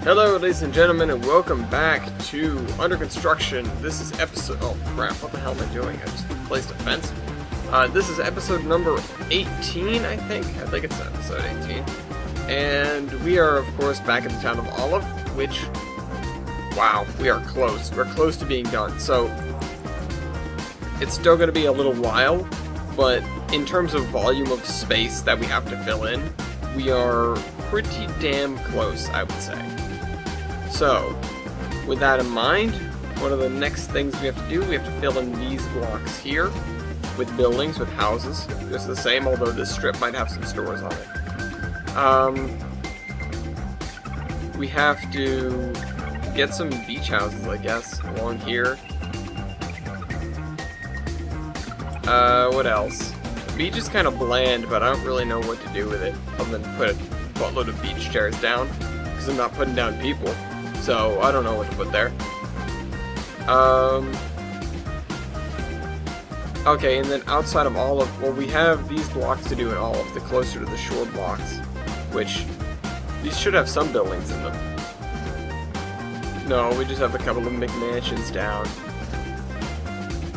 Hello, ladies and gentlemen, and welcome back to Under Construction. This is episode... Oh, crap. What the hell am I doing? I just placed a fence. This is episode number 18, I think. I think it's episode 18. And we are, of course, back at the town of Olive, which... Wow, we are close. We're close to being done. So, it's still going to be a little while, but in terms of volume of space that we have to fill in, we are pretty damn close, I would say. So, with that in mind, one of the next things we have to do, we have to fill in these blocks here with buildings, with houses. Just the same, although this strip might have some stores on it. We have to get some beach houses, I guess, along here. What else? The beach is kind of bland, but I don't really know what to do with it, other than put a buttload of beach chairs down, because I'm not putting down people. So, I don't know what to put there. Okay, and then outside of Olive, well, we have these blocks to do in Olive, the closer to the shore blocks, which, these should have some buildings in them. No, we just have a couple of McMansions down.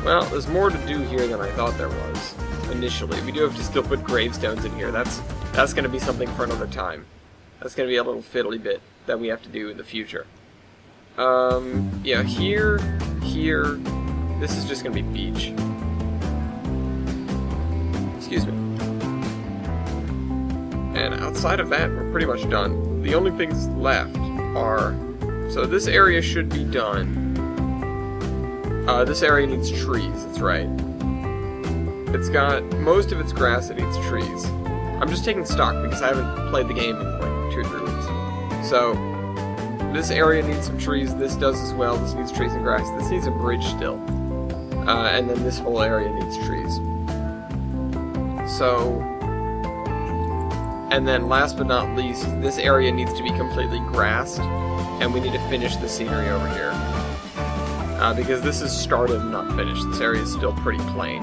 Well, there's more to do here than I thought there was, initially. We do have to still put gravestones in here. That's going to be something for another time. That's going to be a little fiddly bit that we have to do in the future. Yeah, here, this is just going to be beach. Excuse me. And outside of that, we're pretty much done. The only things left are... So this area should be done. This area needs trees, that's right. It's got... Most of its grass, it needs trees. I'm just taking stock because I haven't played the game in like 2 or 3 weeks. So, this area needs some trees, this does as well, this needs trees and grass, this needs a bridge still. And then this whole area needs trees. So, and then last but not least, this area needs to be completely grassed, and we need to finish the scenery over here. Because this is started and not finished, this area is still pretty plain.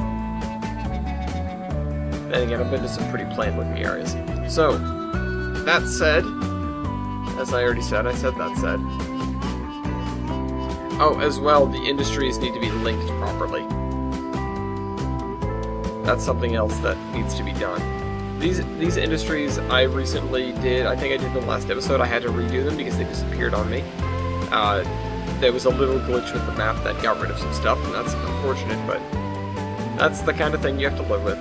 Then again, I've been to some pretty plain looking areas. So, that said, as I already said, that said. Oh, as well, the industries need to be linked properly. That's something else that needs to be done. These industries I recently did, I think I did in the last episode, I had to redo them because they disappeared on me. There was a little glitch with the map that got rid of some stuff, and that's unfortunate, but that's the kind of thing you have to live with.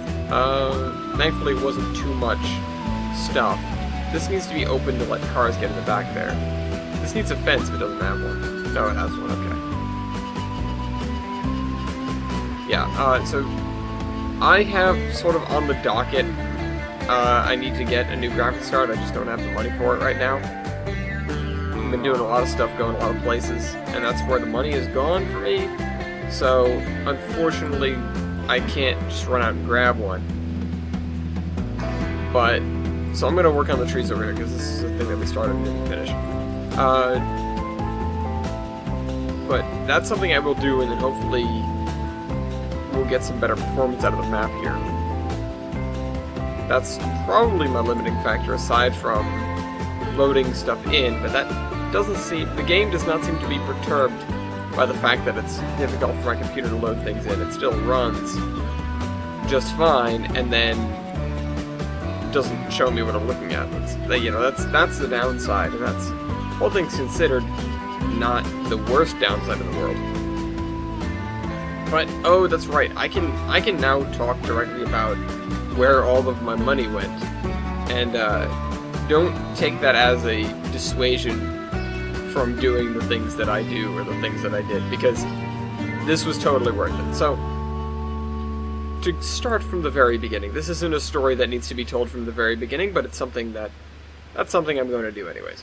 Thankfully it wasn't too much stuff. This needs to be open to let cars get in the back there. This needs a fence if it doesn't have one. No, it has one, okay. Yeah, so I have sort of on the docket, I need to get a new graphics card, I just don't have the money for it right now. I've been doing a lot of stuff, going a lot of places, and that's where the money is gone for me. So, unfortunately, I can't just run out and grab one. But, so I'm going to work on the trees over here, because this is the thing that we started and didn't finish. But that's something I will do, and then hopefully we'll get some better performance out of the map here. That's probably my limiting factor, aside from loading stuff in, but that doesn't seem... The game does not seem to be perturbed by the fact that it's difficult for my computer to load things in. It still runs just fine, and then doesn't show me what I'm looking at. That's the downside, and that's, all things considered, not the worst downside in the world. But, oh, that's right, I can now talk directly about where all of my money went, and don't take that as a dissuasion from doing the things that I do, or the things that I did, because this was totally worth it. So, to start from the very beginning, this isn't a story that needs to be told from the very beginning, but it's something that's something I'm going to do anyways.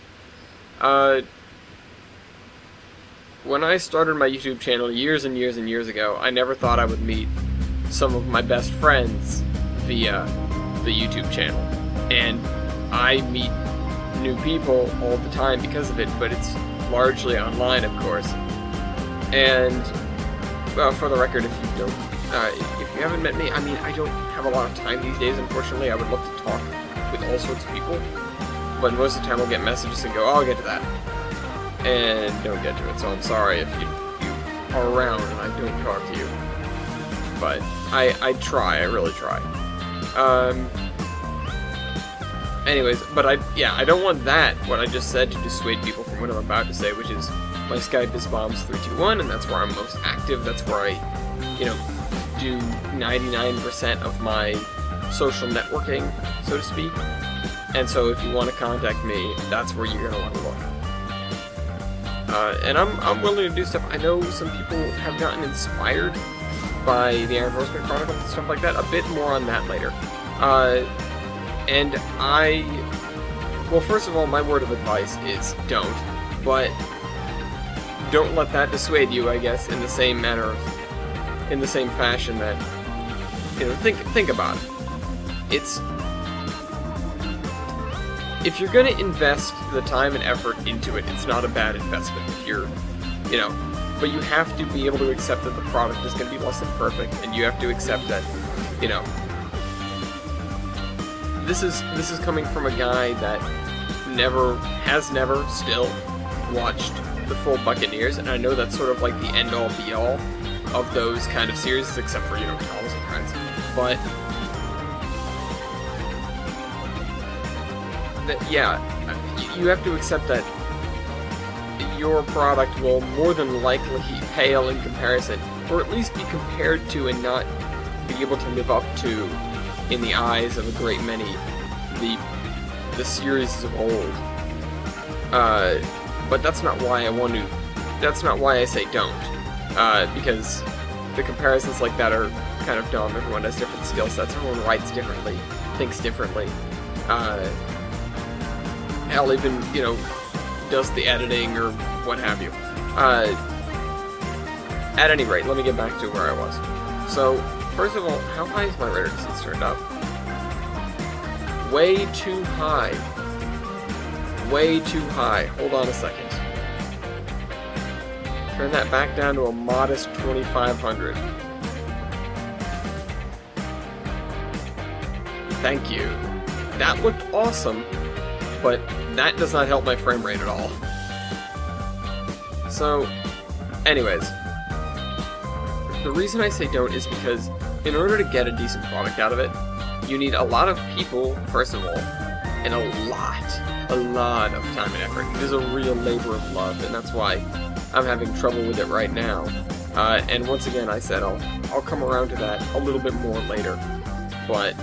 When I started my YouTube channel years and years and years ago, I never thought I would meet some of my best friends via the YouTube channel. And I meet new people all the time because of it, but it's largely online, of course. And, well, for the record, if you haven't met me, I mean, I don't have a lot of time these days, unfortunately. I would love to talk with all sorts of people. but most of the time I'll get messages and go, oh, I'll get to that, and don't get to it. So I'm sorry if you are around and I don't talk to you, but I try, I really try. Anyways, but I don't want that, what I just said, to dissuade people from what I'm about to say, which is my Skype is bombs321, and that's where I'm most active. That's where I, do 99% of my social networking, so to speak. And so if you want to contact me, that's where you're going to want to look. And I'm willing to do stuff. I know some people have gotten inspired by the Iron Horseman Chronicles and stuff like that. A bit more on that later. And well, first of all, my word of advice is don't. But don't let that dissuade you, I guess, in the same fashion that, think about it. If you're going to invest the time and effort into it, it's not a bad investment. If you're, but you have to be able to accept that the product is going to be less than perfect, and you have to accept that, this is coming from a guy that has never still watched the full Buccaneers, and I know that's sort of like the end-all be-all of those kind of series, except for, Thomas and Friends, but you have to accept that your product will more than likely pale in comparison, or at least be compared to and not be able to live up to, in the eyes of a great many, the series of old. But that's not why that's not why I say don't, because the comparisons like that are kind of dumb. Everyone has different skill sets, everyone writes differently, thinks differently, hell, even, does the editing or what have you. At any rate, let me get back to where I was. So, first of all, how high is my radar distance turned up? Way too high. Way too high. Hold on a second. Turn that back down to a modest 2500. Thank you. That looked awesome, but that does not help my frame rate at all. So, anyways, the reason I say don't is because in order to get a decent product out of it, you need a lot of people, first of all, and a lot of time and effort. It is a real labor of love, and that's why I'm having trouble with it right now. And once again, I said I'll come around to that a little bit more later, but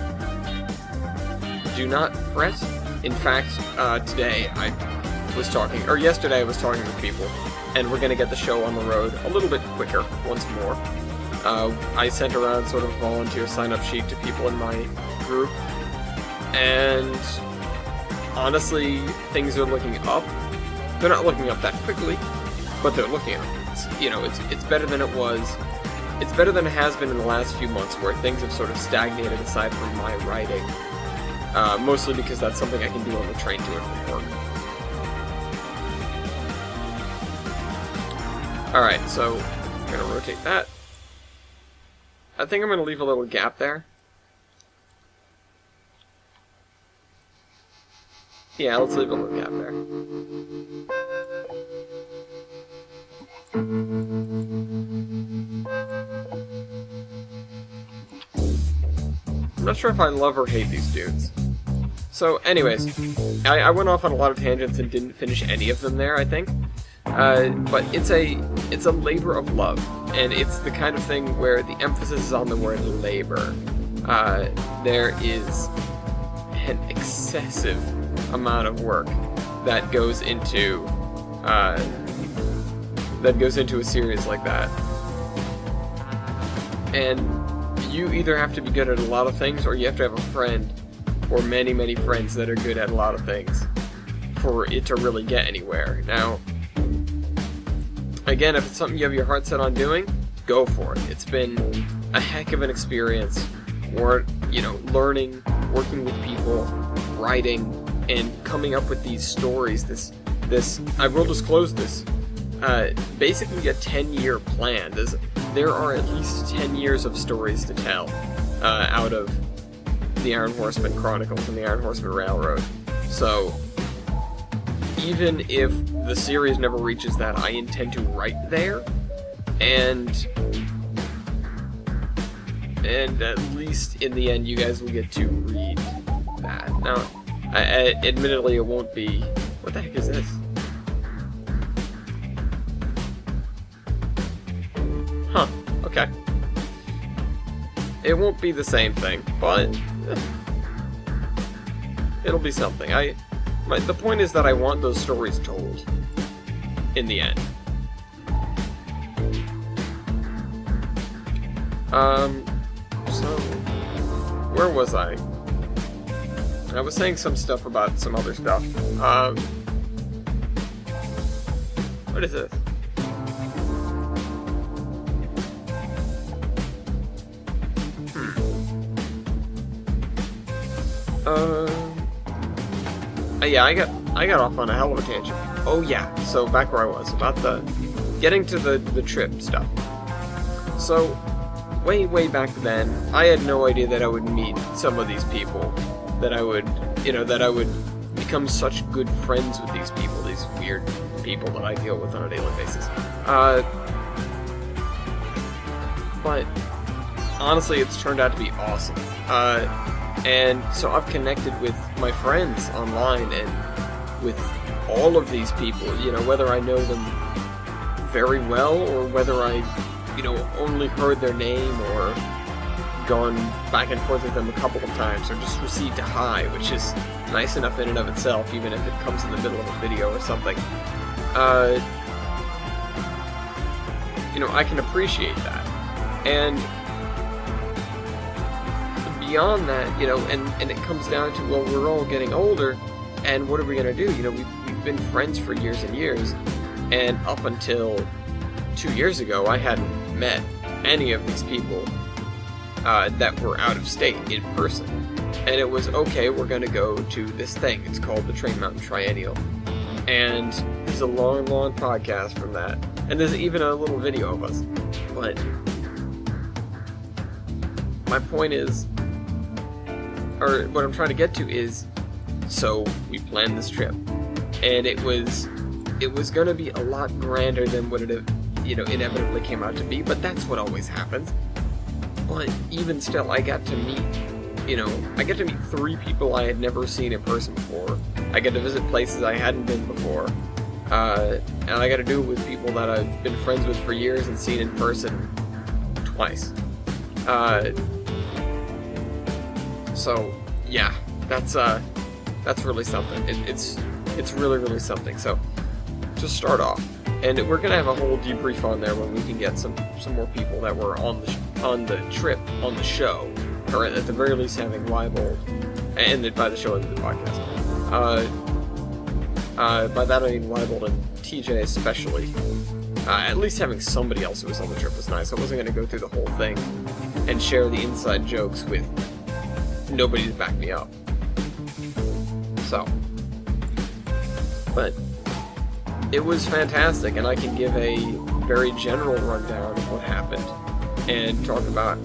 do not fret. In fact, yesterday I was talking with people, and we're going to get the show on the road a little bit quicker once more. I sent around sort of a volunteer sign-up sheet to people in my group, and honestly, things are looking up. They're not looking up that quickly, but they're looking up. It's better than it was. It's better than it has been in the last few months, where things have sort of stagnated aside from my writing. Mostly because that's something I can do on the train to and from work. Alright, so I'm going to rotate that. I think I'm going to leave a little gap there. Yeah, let's leave a little gap there. I'm not sure if I love or hate these dudes. So, anyways, I went off on a lot of tangents and didn't finish any of them there, I think. But it's a labor of love, and it's the kind of thing where the emphasis is on the word labor. There is an excessive amount of work that goes into a series like that, and you either have to be good at a lot of things, or you have to have a friend or many friends that are good at a lot of things for it to really get anywhere. Now, again, if it's something you have your heart set on doing, go for it. It's been a heck of an experience, or learning, working with people, writing, and coming up with these stories. This I will disclose this. Basically a 10-year plan. There are at least 10 years of stories to tell out of the Iron Horseman Chronicles and the Iron Horseman Railroad. So even if the series never reaches that, I intend to write there, and at least in the end, you guys will get to read that. Now, admittedly, it won't be... What the heck is this? Huh, okay. It won't be the same thing, but it'll be something. The point is that I want those stories told in the end. So, where was I? I was saying some stuff about some other stuff. What is this? Yeah, I got off on a hell of a tangent. Oh yeah, so back where I was, about getting to the trip stuff. So, way back then, I had no idea that I would meet some of these people, that I would become such good friends with these people, these weird people that I deal with on a daily basis. But honestly, it's turned out to be awesome. And so I've connected with my friends online and with all of these people, whether I know them very well or whether I, only heard their name or gone back and forth with them a couple of times or just received a hi, which is nice enough in and of itself, even if it comes in the middle of a video or something. I can appreciate that. And beyond that, and it comes down to, well, we're all getting older, and what are we gonna do? We've been friends for years and years, and up until 2 years ago, I hadn't met any of these people that were out of state in person. And it was, okay, we're gonna go to this thing. It's called the Train Mountain Triennial. And there's a long podcast from that. And there's even a little video of us. But my point is, or what I'm trying to get to is, so we planned this trip, and it was going to be a lot grander than what it inevitably came out to be, but that's what always happens. But even still, I got to meet 3 people I had never seen in person before. I got to visit places I hadn't been before, and I got to do it with people that I've been friends with for years and seen in person twice. So yeah, that's really something. It's really something. So to start off, and we're gonna have a whole debrief on there when we can get some more people that were on the trip on the show, or at the very least having Weibold, and by the show I mean the podcast. By that I mean Weibold and TJ especially. At least having somebody else who was on the trip was nice. I wasn't gonna go through the whole thing and share the inside jokes with nobody to back me up. So, but it was fantastic, and I can give a very general rundown of what happened and talk about,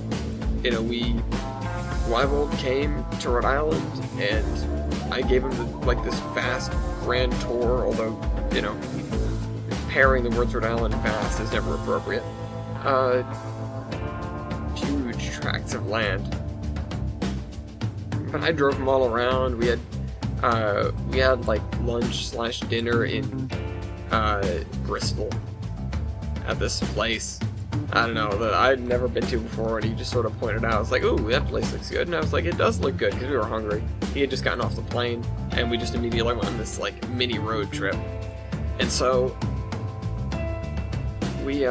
Weibold came to Rhode Island, and I gave him this vast grand tour, although, pairing the words Rhode Island and vast is never appropriate. Huge tracts of land. But I drove them all around. We had lunch/dinner in Bristol at this place. I don't know, that I'd never been to before, and he just sort of pointed out. I was like, ooh, that place looks good. And I was like, it does look good, because we were hungry. He had just gotten off the plane, and we just immediately went on this mini road trip. And so we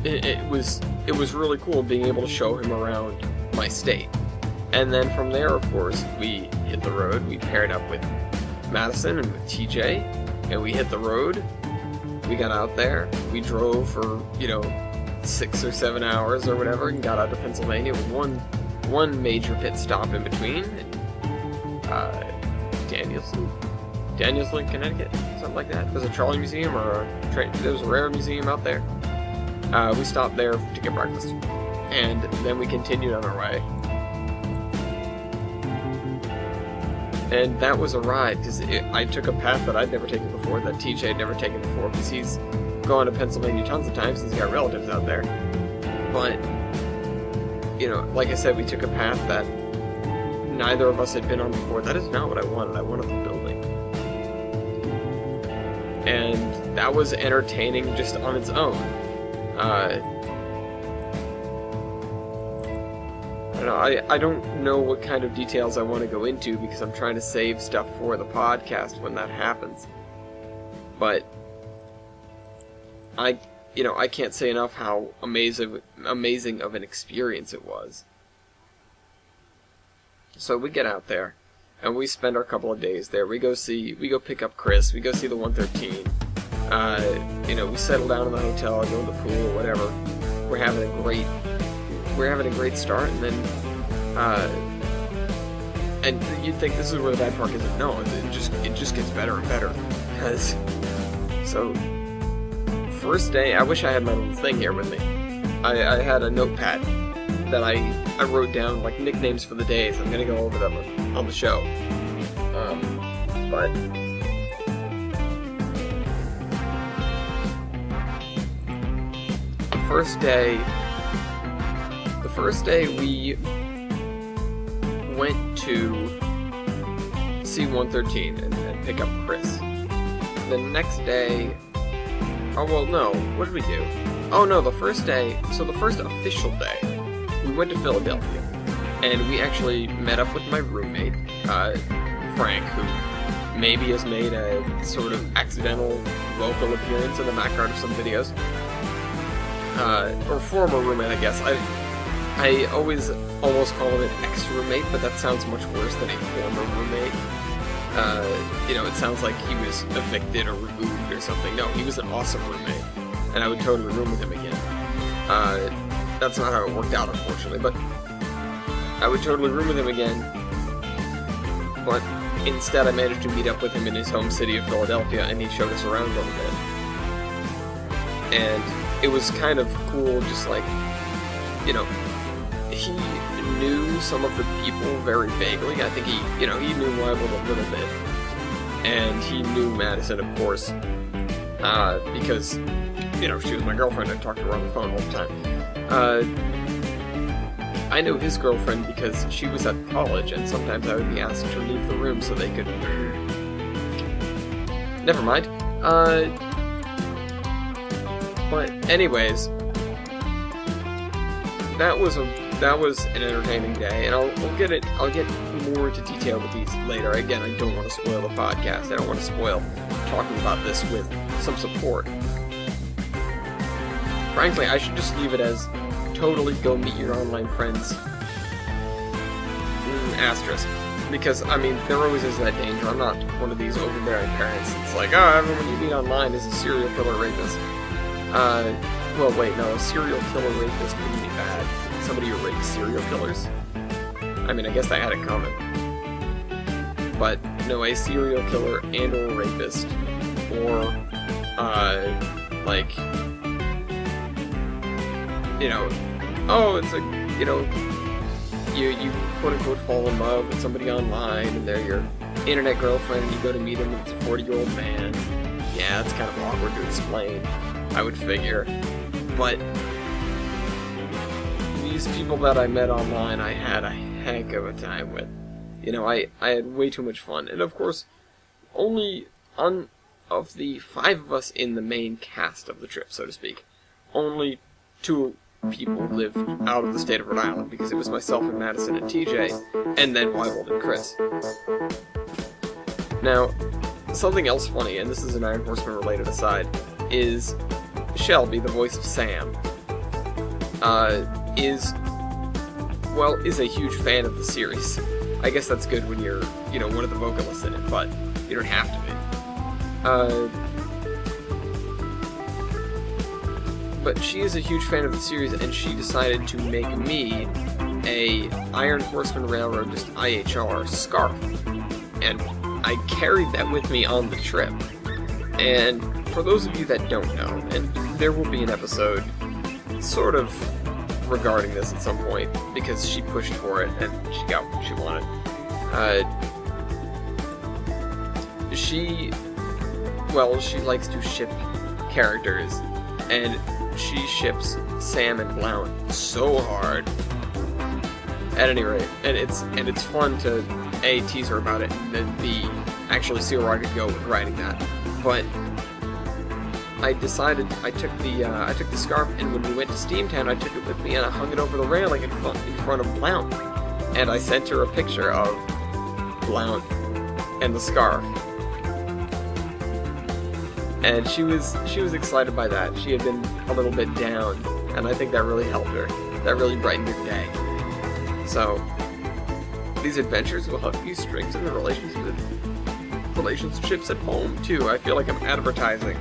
it was really cool being able to show him around my state. And then from there, of course, we hit the road. We paired up with Madison and with TJ, and we hit the road. We got out there. We drove for 6 or 7 hours or whatever, and got out to Pennsylvania with one major pit stop in between. Danielson, Connecticut, something like that. There's a trolley museum or there's a rare museum out there. We stopped there to get breakfast, and then we continued on our way. And that was a ride, because I took a path that I'd never taken before, that TJ had never taken before, because he's gone to Pennsylvania tons of times, he's got relatives out there. But, you know, like I said, we took a path that neither of us had been on before. That is not what I wanted. I wanted the building. And that was entertaining just on its own. I don't know what kind of details I want to go into because I'm trying to save stuff for the podcast when that happens. But I can't say enough how amazing of an experience it was. So we get out there and we spend our couple of days there. We go pick up Chris. We go see the 113. We settle down in the hotel, go in the pool, whatever. We're having a great start, and then and you'd think this is where the bad part is. No, it just gets better and better. Because first day, I wish I had my little thing here with me. I had a notepad that I wrote down like nicknames for the days. I'm gonna go over them on the show. But the first day we went to see 113 and pick up Chris. The next day, what did we do? Oh no, the first official day, we went to Philadelphia, and we actually met up with my roommate, Frank, who maybe has made a sort of accidental vocal appearance in the background of some videos. Or former roommate, I guess. I always almost call him an ex-roommate, but that sounds much worse than a former roommate. It sounds like he was evicted or removed or something. No, he was an awesome roommate, and I would totally room with him again. That's not how it worked out, unfortunately, but I would totally room with him again. But instead, I managed to meet up with him in his home city of Philadelphia, and he showed us around a little bit. And it was kind of cool, just like, he knew some of the people very vaguely. I think he knew Wyville a little bit. And he knew Madison, of course, because, she was my girlfriend. I talked to her on the phone all the time. I know his girlfriend because she was at college, and sometimes I would be asked to leave the room so they could... Never mind. But anyways, that was an entertaining day, and I'll get more into detail with these later. Again, I don't want to spoil the podcast. I don't want to spoil talking about this with some support. Frankly, I should just leave it as totally go meet your online friends. Asterisk. Because, there always is that danger. I'm not one of these overbearing parents. It's like, everyone you meet online is a serial killer rapist. A serial killer rapist wouldn't be bad. Somebody who rapes serial killers? I guess that had it coming. But, no, a serial killer and or rapist, or, you quote-unquote fall in love with somebody online, and they're your internet girlfriend, and you go to meet him, and it's a 40-year-old man. Yeah, it's kind of awkward to explain, I would figure. But these people that I met online, I had a heck of a time with. I had way too much fun. And of course, only of the 5 of us in the main cast of the trip, so to speak, only 2 people lived out of the state of Rhode Island, because it was myself and Madison and TJ, and then Wyville and Chris. Now, something else funny, and this is an Iron Horseman related aside, is Shelby, the voice of Sam, is a huge fan of the series. I guess that's good when you're, one of the vocalists in it, but you don't have to be. But she is a huge fan of the series, and she decided to make me a Iron Horseman Railroad, just IHR, scarf. And I carried that with me on the trip. And for those of you that don't know, and there will be an episode sort of regarding this at some point, because she pushed for it and she got what she wanted. she likes to ship characters, and she ships Sam and Blount so hard. At any rate, and it's fun to A, tease her about it, and then B, actually see where I could go with writing that. But I decided I took the scarf, and when we went to Steamtown, I took it with me and I hung it over the railing in front of Blount, and I sent her a picture of Blount and the scarf, and she was excited by that. She had been a little bit down, and I think that really helped her. That really brightened her day. So these adventures will help you strengthen the relationships at home too. I feel like I'm advertising.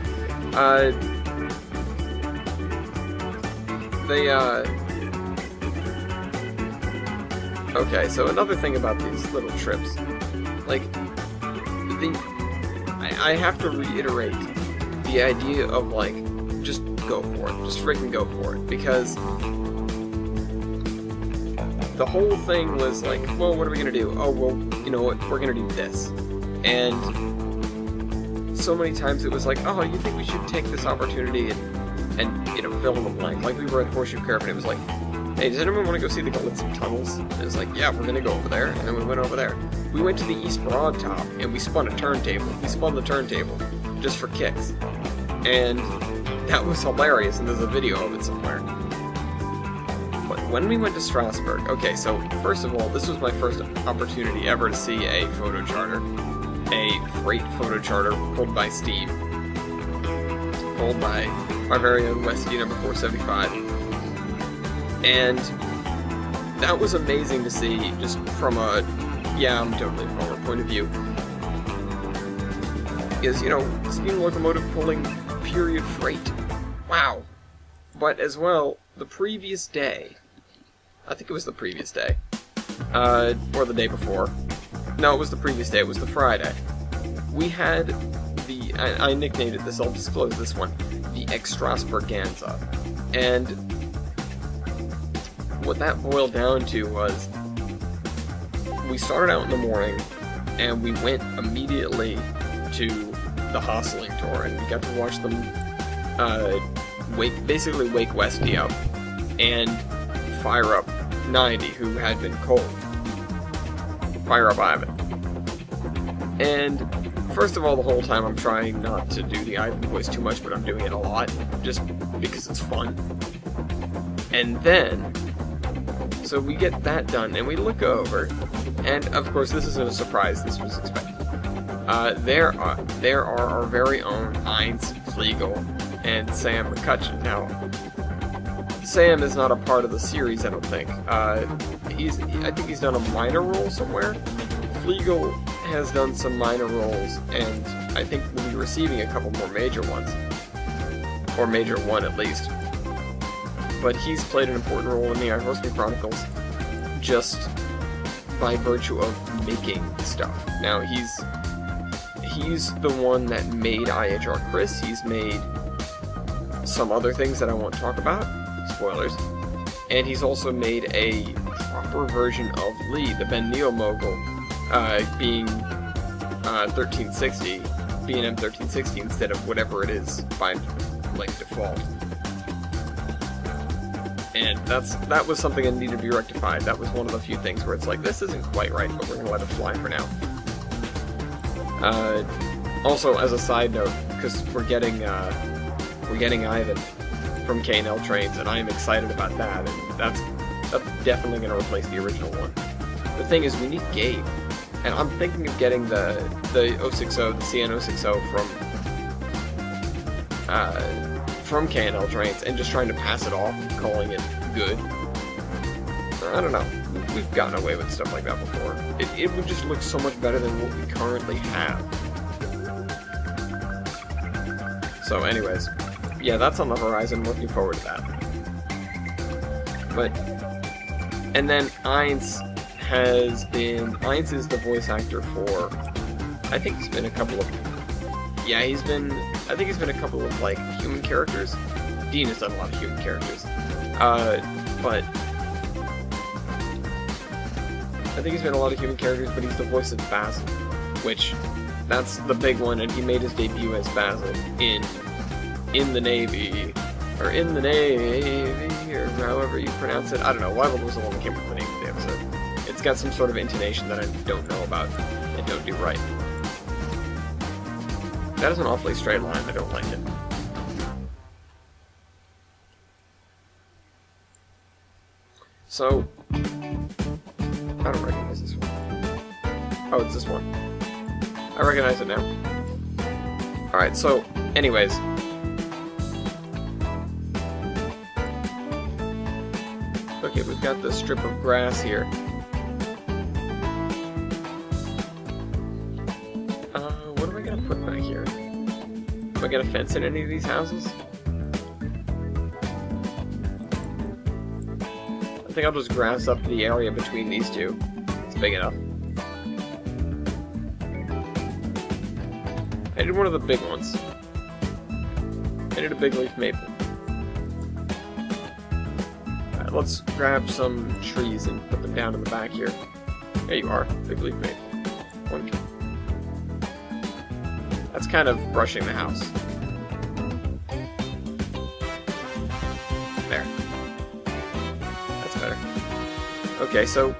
Okay, so another thing about these little trips, like, I have to reiterate the idea of, like, just go for it. Just freaking go for it. Because the whole thing was like, well, what are we gonna do? Oh, well, you know what, we're gonna do this. And so many times it was like, oh, you think we should take this opportunity and you know, fill in the blank. Like, we were at Horseshoe Caravan, it was like, hey, does anyone want to go see the Galitzin Tunnels? And it was like, yeah, we're gonna go over there. And then we went over there. We went to the East Broad Top, and we spun a turntable. We spun the turntable, just for kicks. And that was hilarious, and there's a video of it somewhere. But when we went to Strasbourg, okay, so first of all, this was my first opportunity ever to see a photo charter. A freight photo charter pulled by Steve. Pulled by our very own Westie number 475. And that was amazing to see, just from a, yeah, I'm totally forward point of view. Is, you know, steam locomotive pulling period freight. Wow. But as well, the previous day, I think it was the previous day, or the day before. No, it was the previous day, it was the Friday. We had the, I nicknamed it this, I'll disclose this one, the Extrasburganza. And what that boiled down to was, we started out in the morning, and we went immediately to the Hostling tour, and we got to watch them basically wake Westie up, and fire up 90, who had been cold. Fire up Ivan. And first of all, the whole time I'm trying not to do the Ivan voice too much, but I'm doing it a lot, just because it's fun. And then, so we get that done, and we look over, and of course this isn't a surprise, this was expected. There are our very own Heinz, Flegel, and Sam McCutcheon. Now, Sam is not a part of the series, I don't think. I think he's done a minor role somewhere. Flegel has done some minor roles, and I think we'll be receiving a couple more major ones. Or major one, at least. But he's played an important role in the Iron Horseman Chronicles, just by virtue of making stuff. Now, he's the one that made IHR Chris. He's made some other things that I won't talk about. Spoilers. And he's also made a proper version of Lee, the Ben Neo mogul, being 1360, B&M 1360 instead of whatever it is by like default. And that was something that needed to be rectified. That was one of the few things where it's like, this isn't quite right, but we're gonna let it fly for now. Also, as a side note, because we're getting Ivan from K&L Trains, and I am excited about that, and that's definitely going to replace the original one. The thing is, we need Gabe, and I'm thinking of getting the 060, the CN 060 from K&L Trains, and just trying to pass it off, calling it good. I don't know. We've gotten away with stuff like that before. It would just look so much better than what we currently have. So anyways, yeah, that's on the horizon, looking forward to that. But, and then Heinz is the voice actor for, I think he's been a couple of, a couple of, like, human characters. Dean has done a lot of human characters. But I think he's been a lot of human characters, but he's the voice of Basil, which That's the big one, and he made his debut as Basil in the Navy, or in the Navy, or however you pronounce it. I don't know. Wyville was the one that came up with the name of the episode. It's got some sort of intonation that I don't know about and don't do right. That is an awfully straight line. I don't like it. So, I don't recognize this one. Oh, it's this one. I recognize it now. Alright, so, anyways. Okay, we've got this strip of grass here. What am I gonna put back here? Do I get a fence in any of these houses? I think I'll just grass up the area between these two. It's big enough. I did one of the big ones. I did a big leaf maple. Alright, let's grab some trees and put them down in the back here. There you are, big leaf maple. One tree. That's kind of brushing the house. There. That's better. Okay, so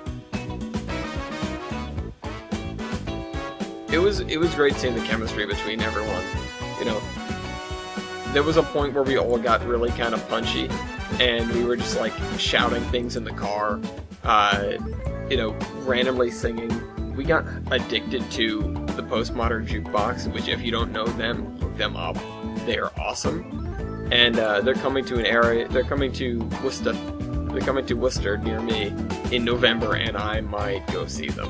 it was great seeing the chemistry between everyone. You know, there was a point where we all got really kind of punchy, and we were just like shouting things in the car, you know, randomly singing. We got addicted to the Postmodern Jukebox, which if you don't know them, look them up. They are awesome, and they're coming to an area. They're coming to Worcester. They're coming to Worcester near me in November, and I might go see them.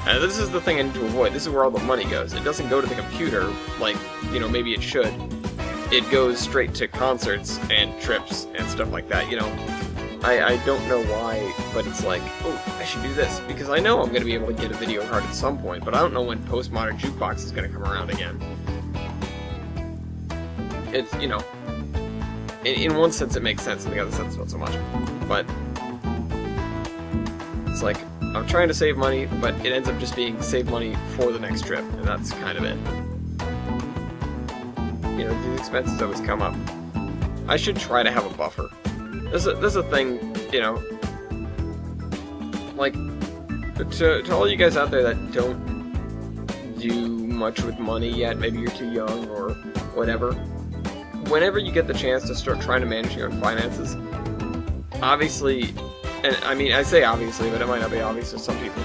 This is the thing I need to avoid. This is where all the money goes. It doesn't go to the computer like, you know, maybe it should. It goes straight to concerts and trips and stuff like that, you know. I don't know why, but it's like, oh, I should do this. Because I know I'm going to be able to get a video card at some point, but I don't know when Postmodern Jukebox is going to come around again. It's, you know, in one sense it makes sense, in the other sense not so much. But it's like, I'm trying to save money, but it ends up just being save money for the next trip, and that's kind of it. You know, these expenses always come up. I should try to have a buffer. There's a thing, you know, like, to all you guys out there that don't do much with money yet, maybe you're too young or whatever, whenever you get the chance to start trying to manage your own finances, obviously, and I mean, I say obviously, but it might not be obvious to some people,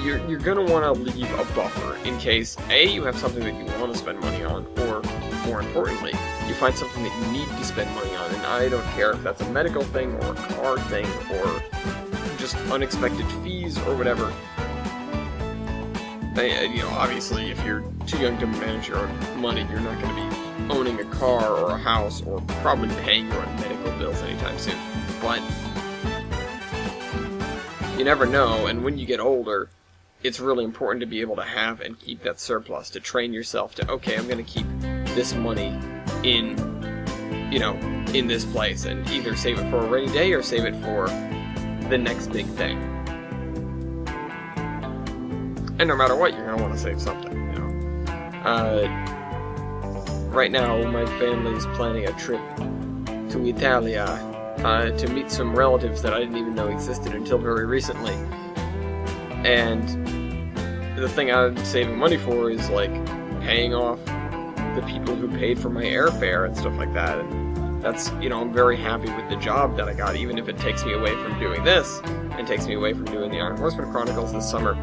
you're going to want to leave a buffer in case, A, you have something that you want to spend money on, or, more importantly, you find something that you need to spend money on, and I don't care if that's a medical thing, or a car thing, or just unexpected fees, or whatever. You know, obviously, if you're too young to manage your own money, you're not going to be owning a car, or a house, or probably paying your own medical bills anytime soon, but you never know, and when you get older, it's really important to be able to have and keep that surplus, to train yourself to, okay, I'm going to keep this money in, you know, in this place, and either save it for a rainy day or save it for the next big thing. And no matter what, you're going to want to save something, you know. Right now, my family is planning a trip to Italia to meet some relatives that I didn't even know existed until very recently. And the thing I'm saving money for is, like, paying off the people who paid for my airfare and stuff like that. And that's, you know, I'm very happy with the job that I got, even if it takes me away from doing this, and takes me away from doing the Iron Horseman Chronicles this summer.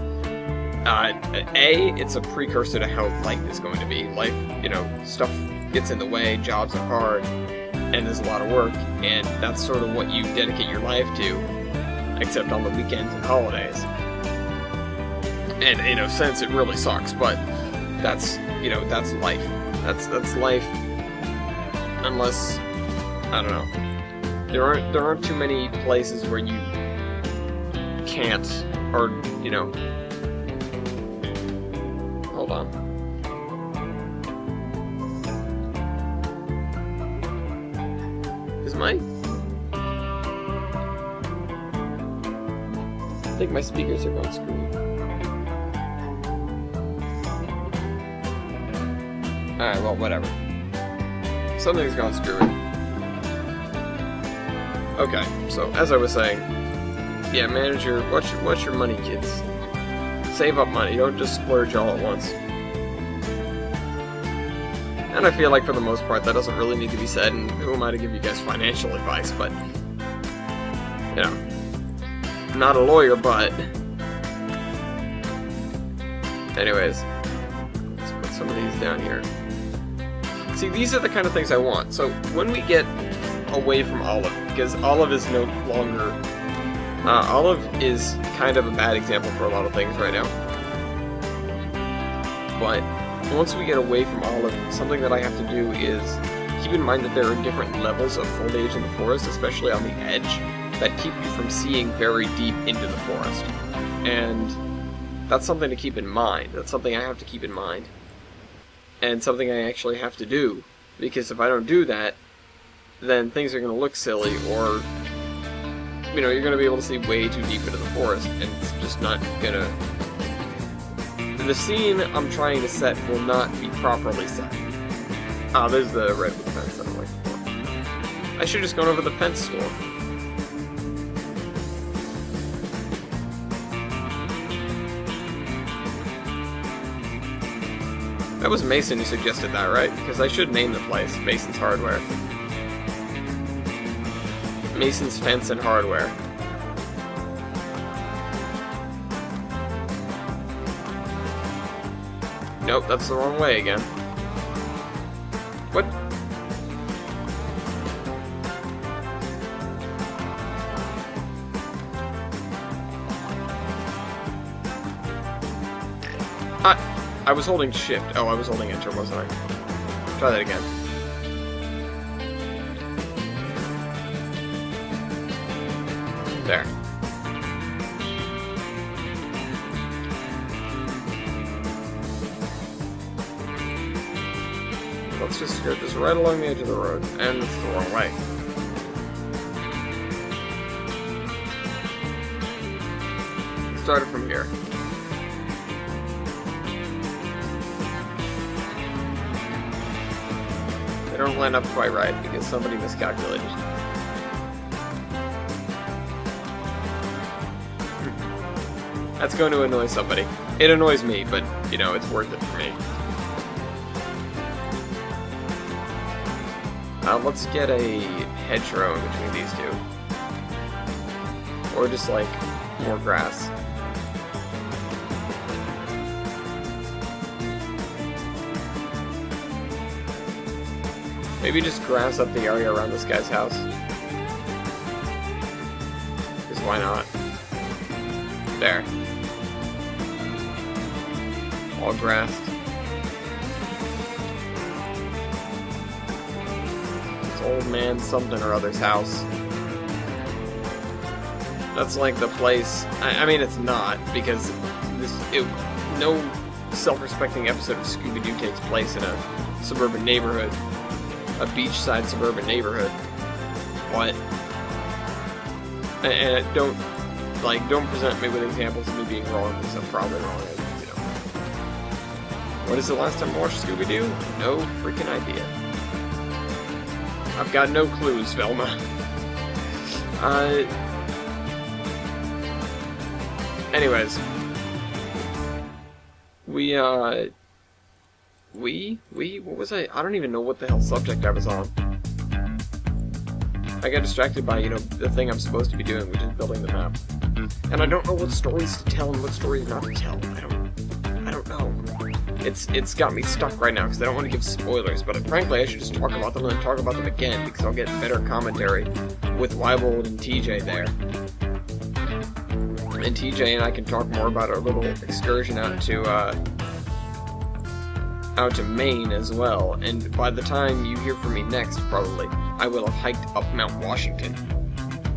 A, it's a precursor to how life is going to be. Life, you know, stuff gets in the way, jobs are hard, and there's a lot of work, and that's sort of what you dedicate your life to, except on the weekends and holidays. And in a sense, it really sucks, but that's, you know, that's life. That's life. Unless, I don't know. There aren't too many places where you can't, or, you know. Hold on. Is my... I think my speakers are going screwy. Alright, well, whatever. Something's gone screwy. Okay, so as I was saying, yeah, manager, watch your money, kids. Save up money, don't just splurge all at once. And I feel like for the most part that doesn't really need to be said, and who am I to give you guys financial advice, but, you know, I'm not a lawyer, but... Anyways, let's put some of these down here. See, these are the kind of things I want. So when we get away from Olive, because Olive is no longer... Olive is kind of a bad example for a lot of things right now. But once we get away from Olive, something that I have to do is keep in mind that there are different levels of foliage in the forest, especially on the edge, that keep you from seeing very deep into the forest. And that's something to keep in mind. That's something I have to keep in mind. And something I actually have to do. Because if I don't do that, then things are going to look silly, or, you know, you're going to be able to see way too deep into the forest, and it's just not going to... The scene I'm trying to set will not be properly set. Ah, there's the redwood fence that I'm looking for. I should have just gone over the fence store. That was Mason who suggested that, right? Because I should name the place Mason's Hardware. Mason's Fence and Hardware. Nope, that's the wrong way again. What? I was holding shift. Oh, I was holding enter, wasn't I? Try that again. There. Let's just skirt this right along the edge of the road, and it's the wrong way. Start it from here. They don't line up quite right because somebody miscalculated. That's going to annoy somebody. It annoys me, but, you know, it's worth it for me. Let's get a hedgerow in between these two. Or just, like, more grass. Maybe just grass up the area around this guy's house. Because why not? There. All grassed. It's old man something or other's house. That's like the place. I mean, it's not, because no self-respecting episode of Scooby-Doo takes place in a suburban neighborhood. A beachside suburban neighborhood. What? And don't present me with examples of me being wrong, because I'm probably wrong. You know. What is the last time I watched Scooby-Doo? No freaking idea. I've got no clues, Velma. Anyways. What was I don't even know what the hell subject I was on. I got distracted by, you know, the thing I'm supposed to be doing, which is building the map. And I don't know what stories to tell and what stories not to tell. I don't know. It's got me stuck right now, because I don't want to give spoilers, but frankly I should just talk about them and talk about them again, because I'll get better commentary with Wybold and TJ there. And TJ and I can talk more about our little excursion out to Maine as well, and by the time you hear from me next, probably, I will have hiked up Mount Washington.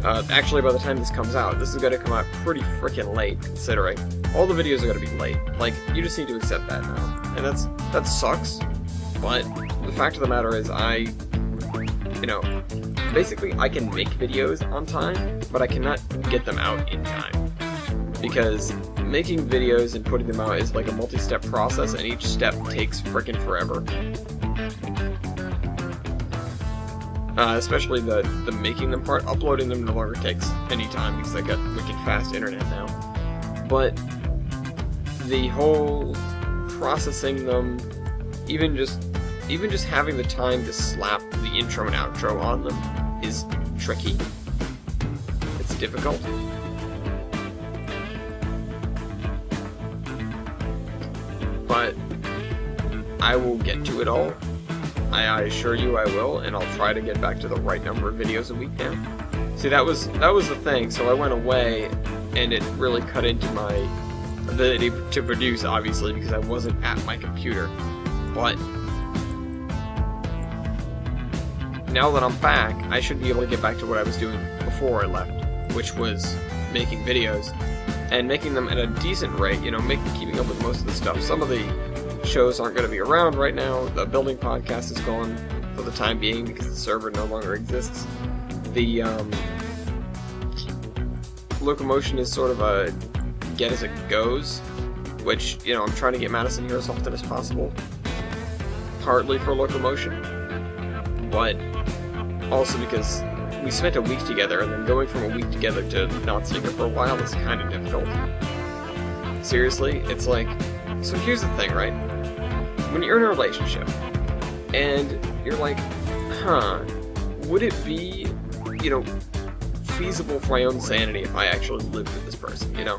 Actually, by the time this comes out, this is going to come out pretty freaking late, considering all the videos are going to be late. Like, you just need to accept that now, and that sucks, but the fact of the matter is basically I can make videos on time, but I cannot get them out in time. Because making videos and putting them out is like a multi-step process, and each step takes frickin' forever. Especially the making them part. Uploading them no longer takes any time because I got wicked fast internet now. But the whole processing them, even just having the time to slap the intro and outro on them is tricky. It's difficult. But I will get to it all. I assure you I will, and I'll try to get back to the right number of videos a week now. See, that was the thing. So I went away, and it really cut into my ability to produce, obviously, because I wasn't at my computer. But now that I'm back, I should be able to get back to what I was doing before I left, which was making videos, and making them at a decent rate, you know, keeping up with most of the stuff. Some of the shows aren't going to be around right now. The building podcast is gone for the time being because the server no longer exists. The locomotion is sort of a get as it goes, which, you know, I'm trying to get Madison here as often as possible, partly for locomotion, but also because we spent a week together, and then going from a week together to not seeing her for a while is kind of difficult. Seriously, it's like, so here's the thing, right? When you're in a relationship, and you're like, would it be, you know, feasible for my own sanity if I actually lived with this person, you know?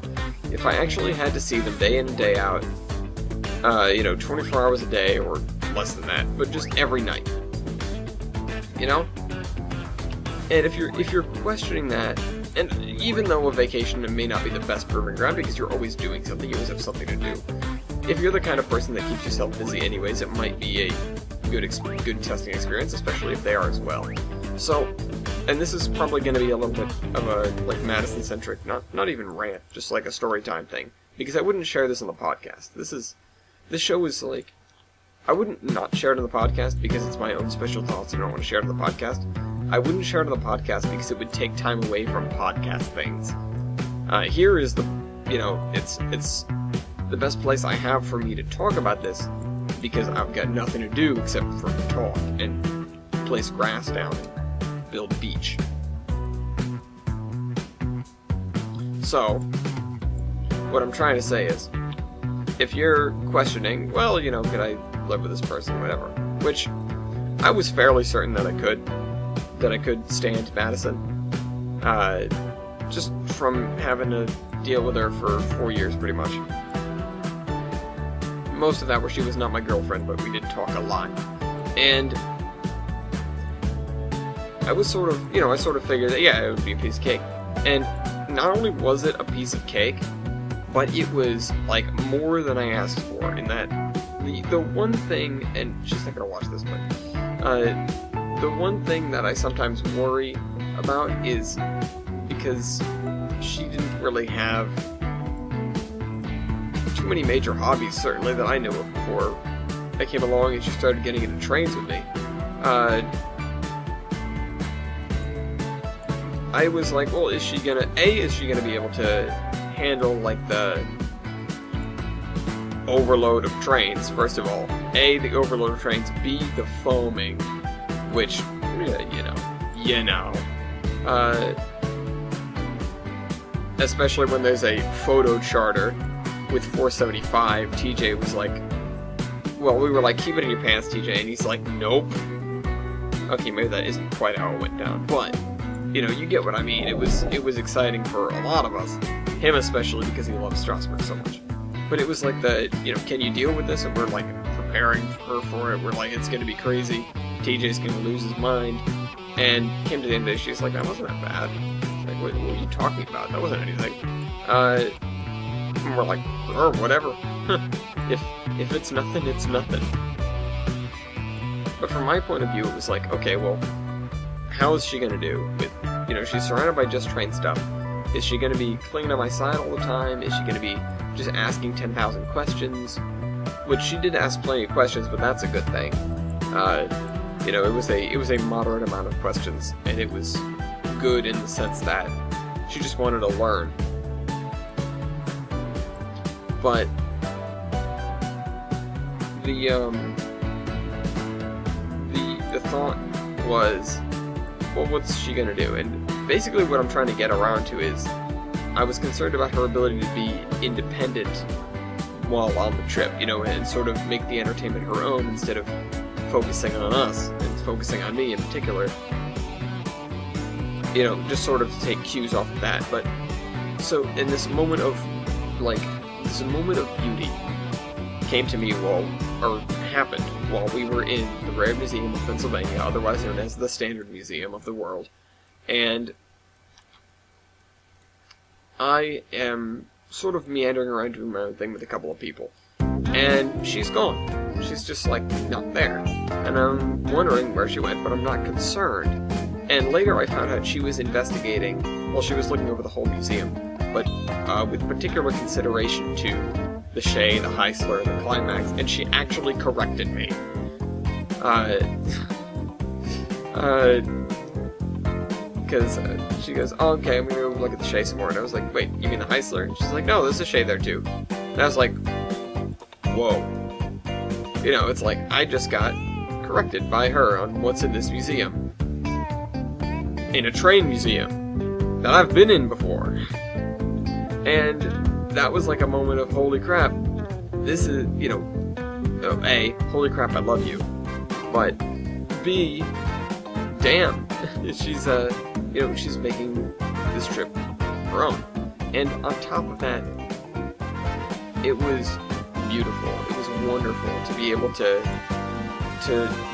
If I actually had to see them day in and day out, you know, 24 hours a day, or less than that, but just every night, you know? And if you're questioning that, and even though a vacation may not be the best proving ground because you're always doing something, you always have something to do, if you're the kind of person that keeps yourself busy anyways, it might be a good testing experience, especially if they are as well. So, and this is probably going to be a little bit of a, like, Madison-centric, not even rant, just like a story time thing, because I wouldn't share this on the podcast. This show is like, I wouldn't not share it on the podcast because it's my own special thoughts and I don't want to share it on the podcast. I wouldn't share it on the podcast because it would take time away from podcast things. Here is the, you know, it's the best place I have for me to talk about this because I've got nothing to do except for talk and place grass down and build beach. So, what I'm trying to say is, if you're questioning, well, you know, could I live with this person, whatever, which I was fairly certain that I could stand Madison, just from having to deal with her for 4 years, pretty much. Most of that where she was not my girlfriend, but we did talk a lot. And I was sort of, you know, I sort of figured that, yeah, it would be a piece of cake. And not only was it a piece of cake, but it was, like, more than I asked for, in that the one thing, and she's not gonna watch this, but, the one thing that I sometimes worry about is because she didn't really have too many major hobbies, certainly, that I knew of before I came along and she started getting into trains with me. I was like, well, is she gonna be able to handle, like, the overload of trains, first of all? The overload of trains, B, the foaming, which, you know, especially when there's a photo charter with 475, TJ was like, well, we were like, keep it in your pants, TJ, and he's like, nope. Okay, maybe that isn't quite how it went down, but, you know, you get what I mean. It was exciting for a lot of us, him especially because he loves Strasbourg so much. But it was like you know, can you deal with this? And we're like preparing her for it. We're like, it's gonna be crazy. TJ's gonna lose his mind. And came to the end of the day, she's like, that wasn't that bad. Like, what are you talking about? That wasn't anything. And we're like, oh, whatever. if it's nothing, it's nothing. But from my point of view, it was like, okay, well, how is she gonna do with, you know, she's surrounded by just train stuff. Is she gonna be clinging to my side all the time? Is she gonna be just asking 10,000 questions? Which she did ask plenty of questions, but that's a good thing. You know, it was a moderate amount of questions, and it was good in the sense that she just wanted to learn. But thought was, well, what's she gonna do? And basically what I'm trying to get around to is, I was concerned about her ability to be independent while on the trip, you know, and sort of make the entertainment her own instead of focusing on us, and focusing on me in particular. You know, just sort of to take cues off of that. But, so, in this moment of beauty came to me happened while we were in the Rare Museum of Pennsylvania, otherwise known as the Standard Museum of the World. And I am sort of meandering around doing my own thing with a couple of people. And she's gone. She's just, like, not there. And I'm wondering where she went, but I'm not concerned. And later I found out she was investigating, well, she was looking over the whole museum, but with particular consideration to the Shay, the Heisler, the Climax, and she actually corrected me. Because she goes, oh, okay, I'm gonna go look at the Shay some more. And I was like, wait, you mean the Heisler? And she's like, no, there's a Shay there too. And I was like, whoa. You know, it's like, I just got corrected by her on what's in this museum. In a train museum that I've been in before. And that was like a moment of, holy crap, this is, you know, A, holy crap, I love you. But B, damn, she's, you know, she's making this trip her own. And on top of that, it was beautiful. It was wonderful to be able to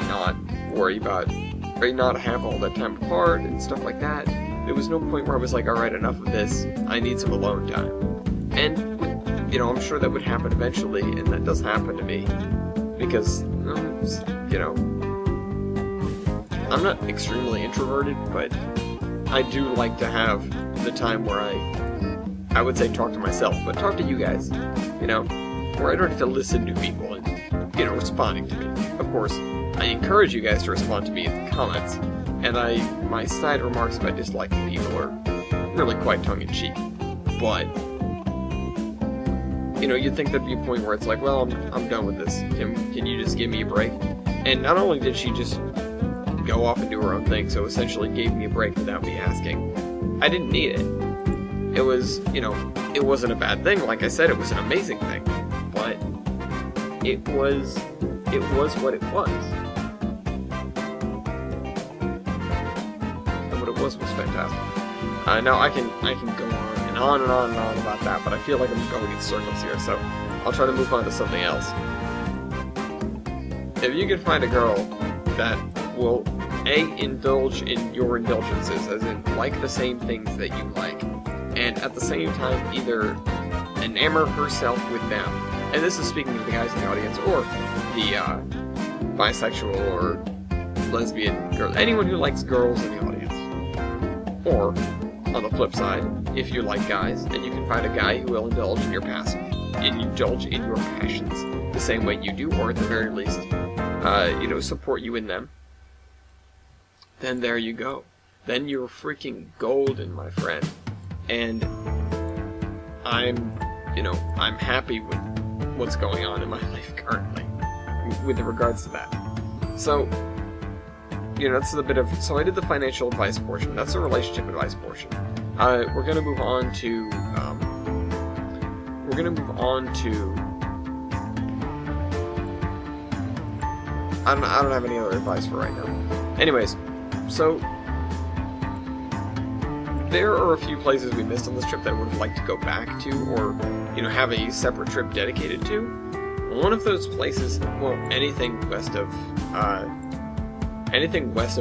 not worry about, or not have all that time apart and stuff like that. There was no point where I was like, alright, enough of this, I need some alone time. And, you know, I'm sure that would happen eventually, and that does happen to me. Because, you know, I'm not extremely introverted, but I do like to have the time where I would say talk to myself, but talk to you guys, you know, where I don't have to listen to people and, you know, responding to me. Of course, I encourage you guys to respond to me in the comments, and my snide remarks about disliking people are really quite tongue-in-cheek. But, you know, you'd think there'd be a point where it's like, well, I'm done with this. Can you just give me a break? And not only did she just go off and do her own thing, so essentially gave me a break without me asking, I didn't need it. It was, you know, it wasn't a bad thing. Like I said, it was an amazing thing. But it was what it was. And what it was fantastic. Now I can go on and on and on and on about that, but I feel like I'm going in circles here, so I'll try to move on to something else. If you can find a girl that will, A, indulge in your indulgences, as in like the same things that you like, and at the same time either enamor herself with them, and this is speaking to the guys in the audience, or the bisexual or lesbian girls, anyone who likes girls in the audience. Or, on the flip side, if you like guys, then you can find a guy who will indulge in your passions the same way you do, or at the very least, you know, support you in them. Then there you go. Then you're freaking golden, my friend. And I'm happy with what's going on in my life currently with regards to that. So, you know, that's a bit of, so I did the financial advice portion. That's the relationship advice portion. We're gonna move on to, I don't have any other advice for right now. Anyways, so there are a few places we missed on this trip that I would have liked to go back to, or, you know, have a separate trip dedicated to. One of those places, well, anything west of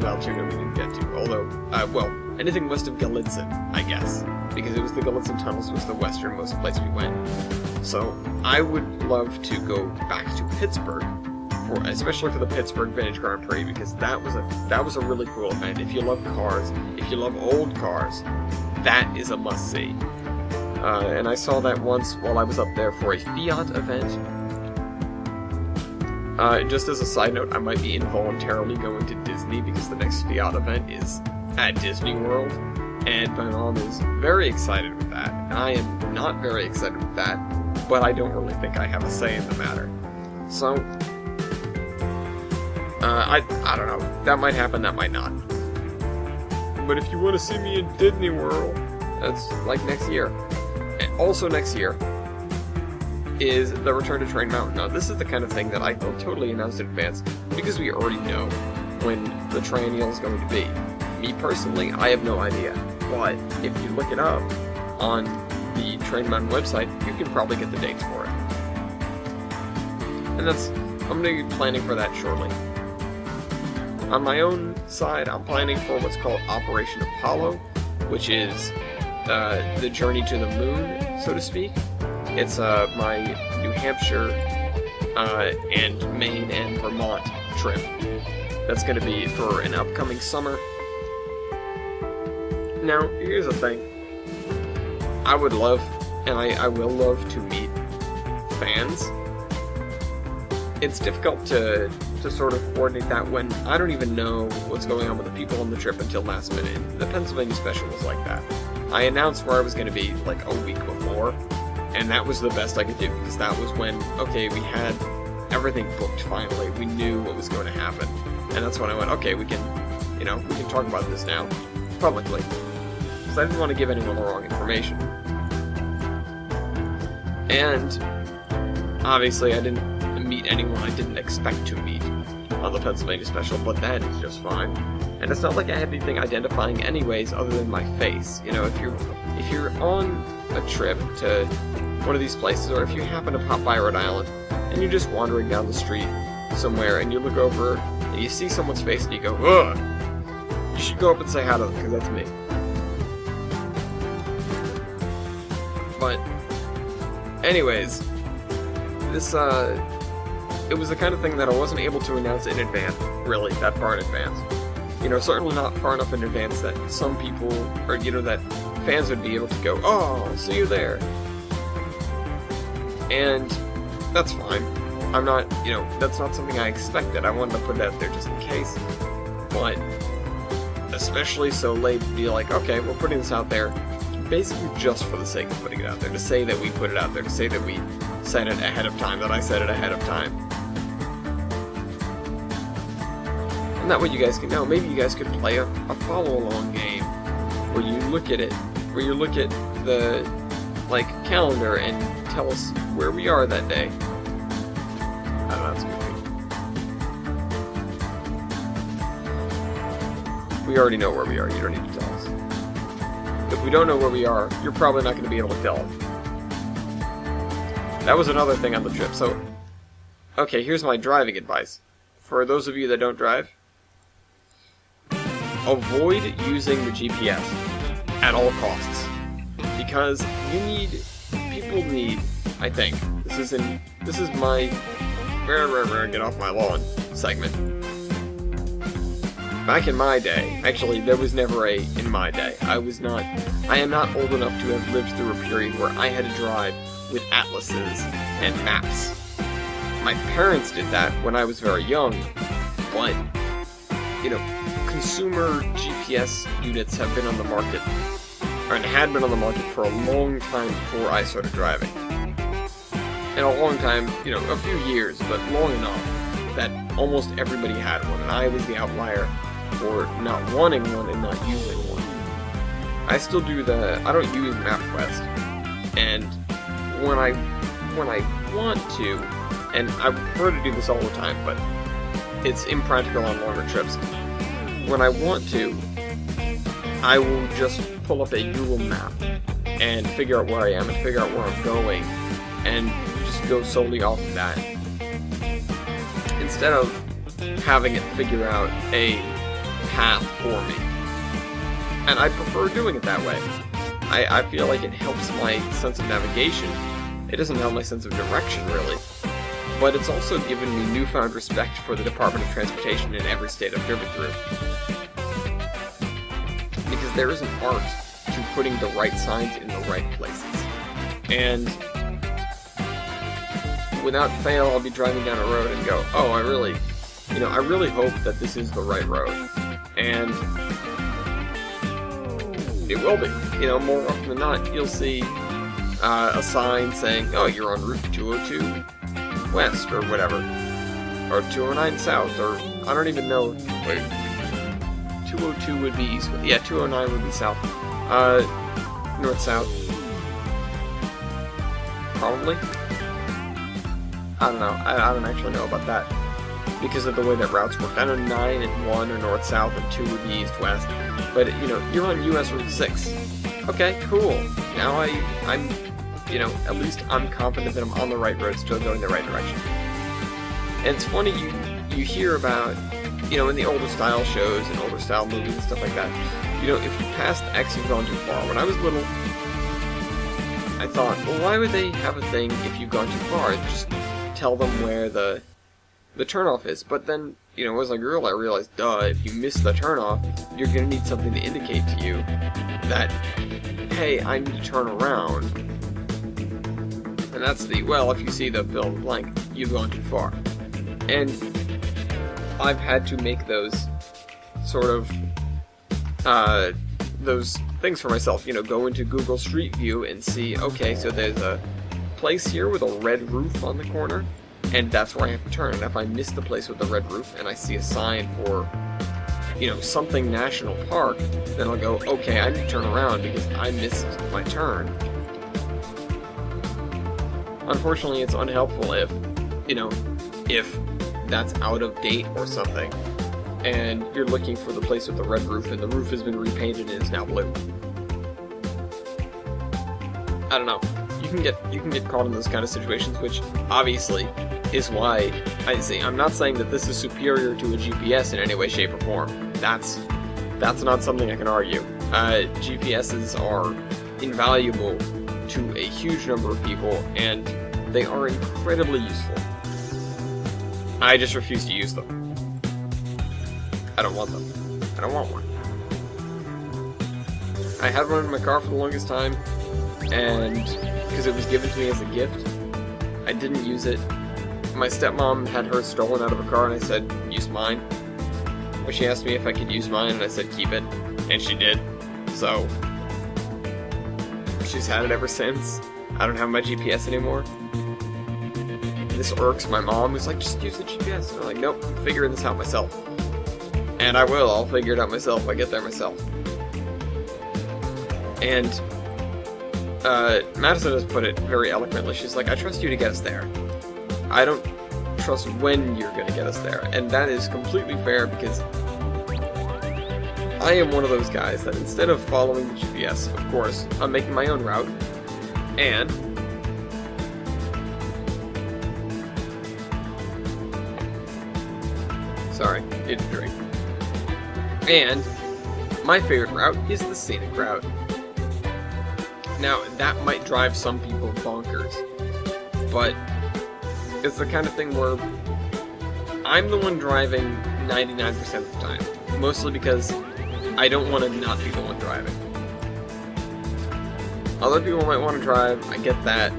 Altoona we didn't get to, although, anything west of Gallitzin, I guess, because it was the Gallitzin Tunnels was the westernmost place we went. So, I would love to go back to Pittsburgh, especially for the Pittsburgh Vintage Grand Prix, because that was a really cool event. If you love cars, if you love old cars, that is a must-see. And I saw that once while I was up there for a Fiat event. Just as a side note, I might be involuntarily going to Disney because the next Fiat event is at Disney World, and my mom is very excited with that, and I am not very excited with that, but I don't really think I have a say in the matter. So, I don't know. That might happen, that might not. But if you want to see me in Disney World, that's like next year. And also next year is the return to Train Mountain. Now, this is the kind of thing that I will totally announce in advance because we already know when the triennial is going to be. Me personally, I have no idea. But if you look it up on the Train Mountain website, you can probably get the dates for it. And I'm going to be planning for that shortly. On my own side, I'm planning for what's called Operation Apollo, which is the journey to the moon, so to speak. It's my New Hampshire and Maine and Vermont trip. That's going to be for an upcoming summer. Now, here's the thing. I would love, and I will love to meet fans. It's difficult to sort of coordinate that when I don't even know what's going on with the people on the trip until last minute. The Pennsylvania special was like that. I announced where I was going to be like a week before, and that was the best I could do because that was when, okay, we had everything booked finally. We knew what was going to happen. And that's when I went, okay, we can talk about this now, publicly. Because I didn't want to give anyone the wrong information. And obviously I didn't meet anyone I didn't expect to meet on the Pennsylvania special, but that is just fine. And it's not like I had anything identifying anyways other than my face. You know, if you're on a trip to one of these places, or if you happen to pop by Rhode Island and you're just wandering down the street somewhere and you look over and you see someone's face and you go, ugh, you should go up and say hi to them, because that's me. But anyways, this it was the kind of thing that I wasn't able to announce in advance, really, that far in advance. You know, certainly not far enough in advance that some people, or, you know, that fans would be able to go, oh, I'll see you there. And that's fine. I'm not, you know, that's not something I expected. I wanted to put it out there just in case. But especially so late to be like, okay, we're putting this out there basically just for the sake of putting it out there, to say that we put it out there, to say that we said it ahead of time, that I said it ahead of time. And that way you guys can know. Maybe you guys could play a follow-along game where you look at it, where you look at the, like, calendar and tell us where we are that day. I don't know, that's goofy. We already know where we are, you don't need to tell us. If we don't know where we are, you're probably not going to be able to tell us. That was another thing on the trip. So, okay, here's my driving advice. For those of you that don't drive, avoid using the GPS at all costs. Because people need, I think, this is my get off my lawn segment. Back in my day, actually, there was never a in my day. I am not old enough to have lived through a period where I had to drive with atlases and maps. My parents did that when I was very young, but, you know, consumer GPS units have been on the market, or had been on the market for a long time before I started driving. And a long time, you know, a few years, but long enough that almost everybody had one, and I was the outlier for not wanting one and not using one. I still do I don't use MapQuest, and when I want to, and I prefer to do this all the time, but it's impractical on longer trips. When I want to, I will just pull up a Google map and figure out where I am and figure out where I'm going, and just go solely off of that, instead of having it figure out a path for me. And I prefer doing it that way. I feel like it helps my sense of navigation. It doesn't help my sense of direction, really. But it's also given me newfound respect for the Department of Transportation in every state I've driven through. Because there is an art to putting the right signs in the right places. And without fail, I'll be driving down a road and go, oh, I really hope that this is the right road. And it will be. You know, more often than not, you'll see a sign saying, oh, you're on Route 202 West, or whatever. or 209 south, or I don't even know. Wait, 202 would be east. Yeah, 209 would be south. North south. Probably. I don't know. I don't actually know about that because of the way that routes work. I know 9 and 1 are north south, and 2 would be east west. But you know, you're on US Route 6. Okay, cool. Now I'm, you know, at least I'm confident that I'm on the right road, still going the right direction. And it's funny, you hear about, you know, in the older style shows and older style movies and stuff like that, you know, if you passed X, you've gone too far. When I was little, I thought, well, why would they have a thing if you've gone too far? Just tell them where the turnoff is. But then, you know, as I grew older, I realized, duh, if you miss the turnoff, you're going to need something to indicate to you that, hey, I need to turn around. And that's the, well, if you see the fill in the blank, you've gone too far. And I've had to make those sort of, those things for myself. You know, go into Google Street View and see, okay, so there's a place here with a red roof on the corner, and that's where I have to turn. And if I miss the place with the red roof and I see a sign for, you know, something national park, then I'll go, okay, I need to turn around because I missed my turn. Unfortunately, it's unhelpful if, you know, if that's out of date or something, and you're looking for the place with the red roof, and the roof has been repainted and is now blue. I don't know. You can get caught in those kind of situations, which obviously is why I say I'm not saying that this is superior to a GPS in any way, shape, or form. That's not something I can argue. GPSs are invaluable to a huge number of people, and they are incredibly useful. I just refuse to use them. I don't want them. I don't want one. I had one in my car for the longest time, and because it was given to me as a gift, I didn't use it. My stepmom had hers stolen out of a car, and I said, use mine. Well, she asked me if I could use mine, and I said, keep it. And she did. So, she's had it ever since. I don't have my GPS anymore. This irks my mom, who's like, just use the GPS. And I'm like, nope, I'm figuring this out myself. And I will. I'll figure it out myself if I get there myself. And Madison has put it very eloquently. She's like, I trust you to get us there. I don't trust when you're going to get us there. And that is completely fair, because I am one of those guys that instead of following the GPS, of course, I'm making my own route. And sorry, need a drink. And my favorite route is the scenic route. Now, that might drive some people bonkers, but it's the kind of thing where I'm the one driving 99% of the time, mostly because I don't want to not be the one driving. Other people might want to drive, I get that,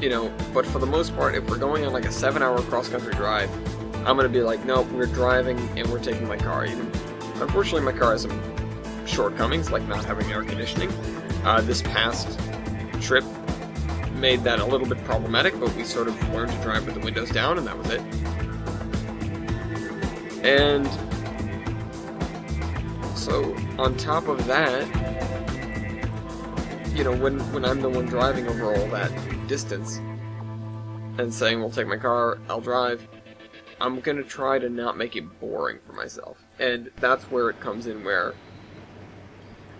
you know, but for the most part, if we're going on like a 7-hour cross-country drive, I'm going to be like, nope, we're driving and we're taking my car. Unfortunately, my car has some shortcomings, like not having air conditioning. This past trip made that a little bit problematic, but we sort of learned to drive with the windows down, and that was it. And so, on top of that, you know, when I'm the one driving over all that distance, and saying, we'll take my car, I'll drive, I'm gonna try to not make it boring for myself. And that's where it comes in, where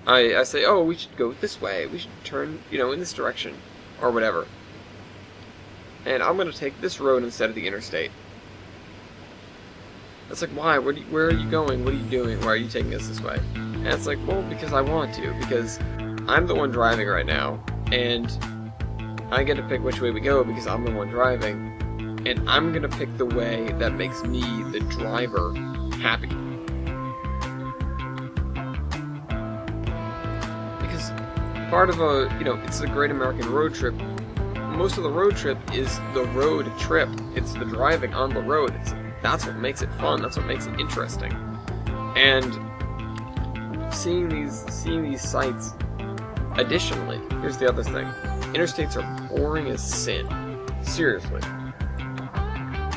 I say, oh, we should go this way, we should turn, you know, in this direction, or whatever. And I'm gonna take this road instead of the interstate. It's like, why? Where are you going? What are you doing? Why are you taking us this way? And it's like, well, because I want to, because I'm the one driving right now, and I get to pick which way we go because I'm the one driving, and I'm gonna pick the way that makes me, the driver, happy. Because part of a, you know, it's a great American road trip. Most of the road trip is the road trip. It's the driving on the road. That's what makes it fun. That's what makes it interesting. And seeing these sights. Additionally, here's the other thing. Interstates are boring as sin. Seriously.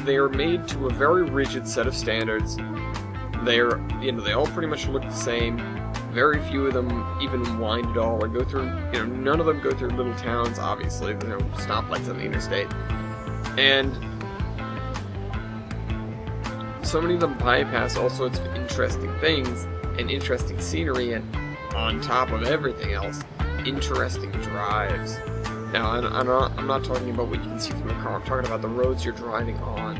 they are made to a very rigid set of standards. They're, they all pretty much look the same. Very few of them even wind at all or go through, none of them go through little towns, obviously. There's no stoplights on the interstate. And so many of them bypass all sorts of interesting things and interesting scenery, and on top of everything else, interesting drives. Now, I'm not talking about what you can see from the car. I'm talking about the roads you're driving on.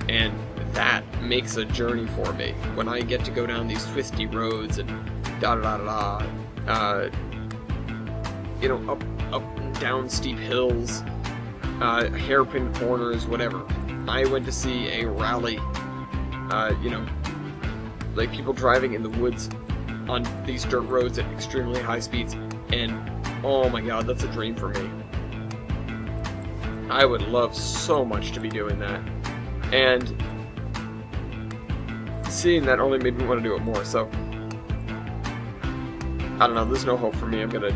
And that makes a journey for me. When I get to go down these twisty roads and up and down steep hills, hairpin corners, whatever. I went to see a rally, like people driving in the woods on these dirt roads at extremely high speeds, and oh my god, that's a dream for me. I would love so much to be doing that, and seeing that only made me want to do it more. So I don't know, there's no hope for me. I'm gonna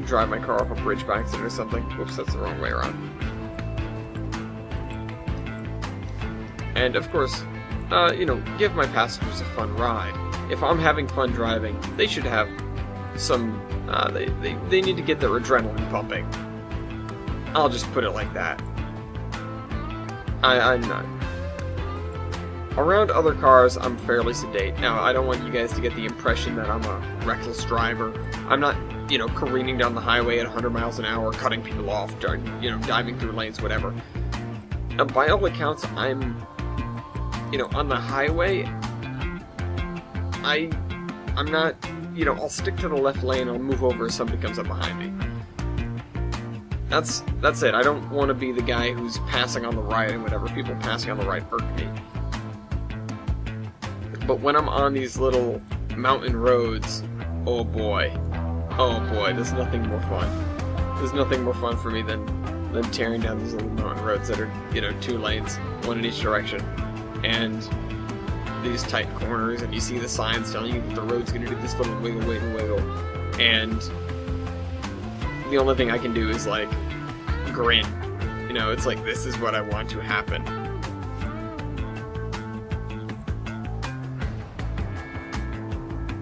drive my car off a bridge by accident or something. Whoops, that's the wrong way around. And of course, give my passengers a fun ride. If I'm having fun driving, they should have some, they need to get their adrenaline pumping. I'll just put it like that. I'm not. Around other cars, I'm fairly sedate. Now, I don't want you guys to get the impression that I'm a reckless driver. I'm not, careening down the highway at 100 miles an hour, cutting people off, diving through lanes, whatever. By all accounts, I'm, on the highway, I'm not, I'll stick to the left lane, I'll move over if somebody comes up behind me. That's it. I don't want to be the guy who's passing on the right and whatever. People passing on the right hurt me. But when I'm on these little mountain roads, oh boy, there's nothing more fun. There's nothing more fun for me than tearing down these little mountain roads that are 2 lanes, one in each direction, and these tight corners, and you see the signs telling you that the road's going to do this little wiggle, and the only thing I can do is, like, grin. It's like, this is what I want to happen.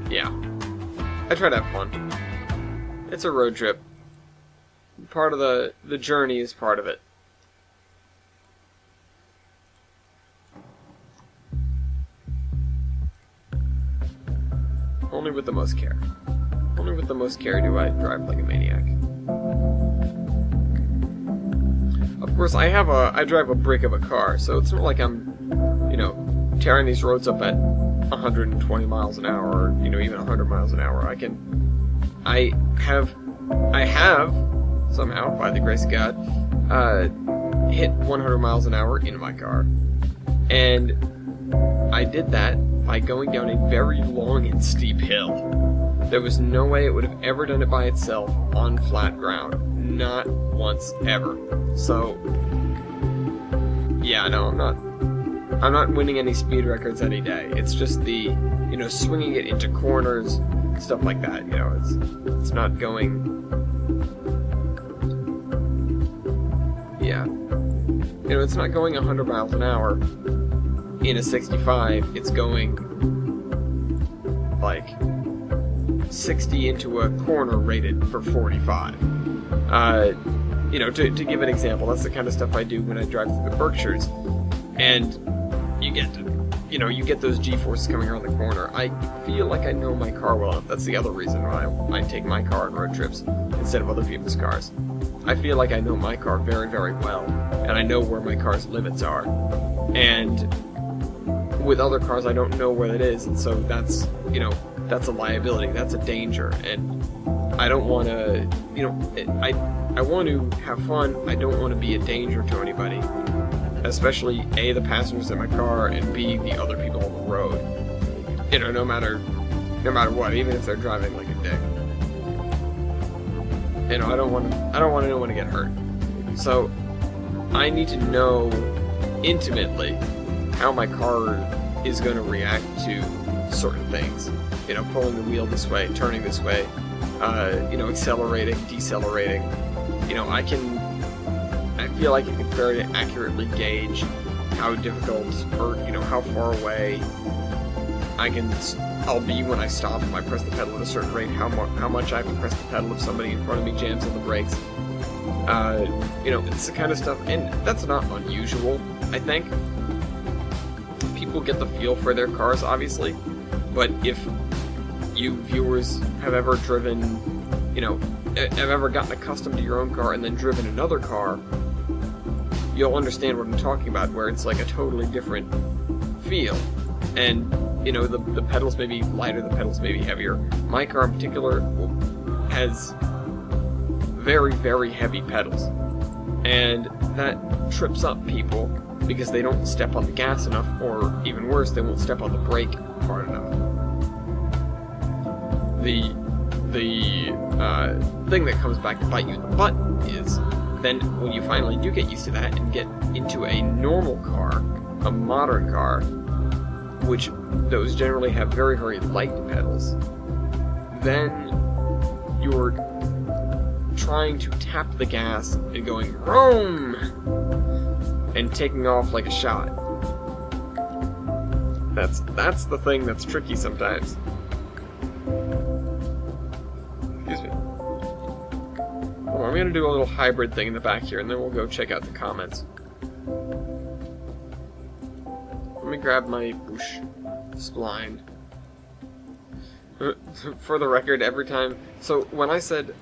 Yeah. I try to have fun. It's a road trip. Part of the journey is part of it. Only with the most care. Only with the most care do I drive like a maniac. Of course, I drive a brick of a car, so it's not like I'm, tearing these roads up at 120 miles an hour, or, even 100 miles an hour. I have, somehow, by the grace of God, hit 100 miles an hour in my car. And I did that by going down a very long and steep hill. There was no way it would have ever done it by itself on flat ground. Not once ever. So, yeah, no, I'm not winning any speed records any day. It's just the, swinging it into corners, stuff like that. It's not going, yeah. It's not going 100 miles an hour in a 65. It's going, like, 60 into a corner rated for 45. To give an example, that's the kind of stuff I do when I drive through the Berkshires, and you get those G-forces coming around the corner. I feel like I know my car well enough. That's the other reason why I take my car on road trips instead of other people's cars. I feel like I know my car very, very well, and I know where my car's limits are. And with other cars, I don't know where it is, and so that's a liability, that's a danger, and I don't want to, I want to have fun. I don't want to be a danger to anybody, especially A, the passengers in my car, and B, the other people on the road. No matter what, even if they're driving like a dick. I don't want anyone to get hurt. So I need to know intimately how my car is going to react to certain things. Pulling the wheel this way, turning this way, accelerating, decelerating. I feel like I can fairly accurately gauge how difficult or, you know, how far away I'll be when I stop if I press the pedal at a certain rate, how much I have to press the pedal if somebody in front of me jams on the brakes. You know, it's the kind of stuff, and that's not unusual, I think. People get the feel for their cars, obviously, but if you viewers have ever driven, you know, have ever gotten accustomed to your own car and then driven another car, you'll understand what I'm talking about, where it's like a totally different feel. And, you know, the pedals may be lighter, the pedals may be heavier. My car in particular has very, very heavy pedals. And that trips up people because they don't step on the gas enough, or even worse, they won't step on the brake hard enough. The thing that comes back to bite you in the butt is then when you finally do get used to that and get into a normal car, a modern car, which those generally have very, very light pedals, then you're trying to tap the gas and going vroom and taking off like a shot. That's the thing that's tricky sometimes. Excuse me. Well, I'm gonna do a little hybrid thing in the back here, and then we'll go check out the comments. Let me grab my Bush spline. For the record, every time... So, when I said...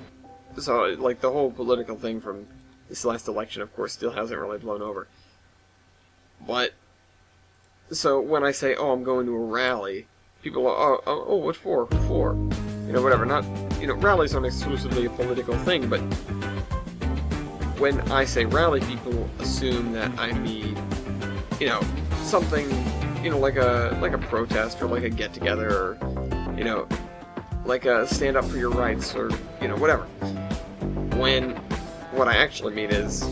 So, like, the whole political thing from this last election, of course, still hasn't really blown over. But... So, when I say, oh, I'm going to a rally, people are, oh, what for? Who for? You know, whatever. Not... You know, rallies aren't exclusively a political thing, but... When I say rally, people assume that I mean, you know, something, you know, like a protest, or like a get-together, or, you know, like a stand up for your rights, or, you know, whatever. When what I actually mean is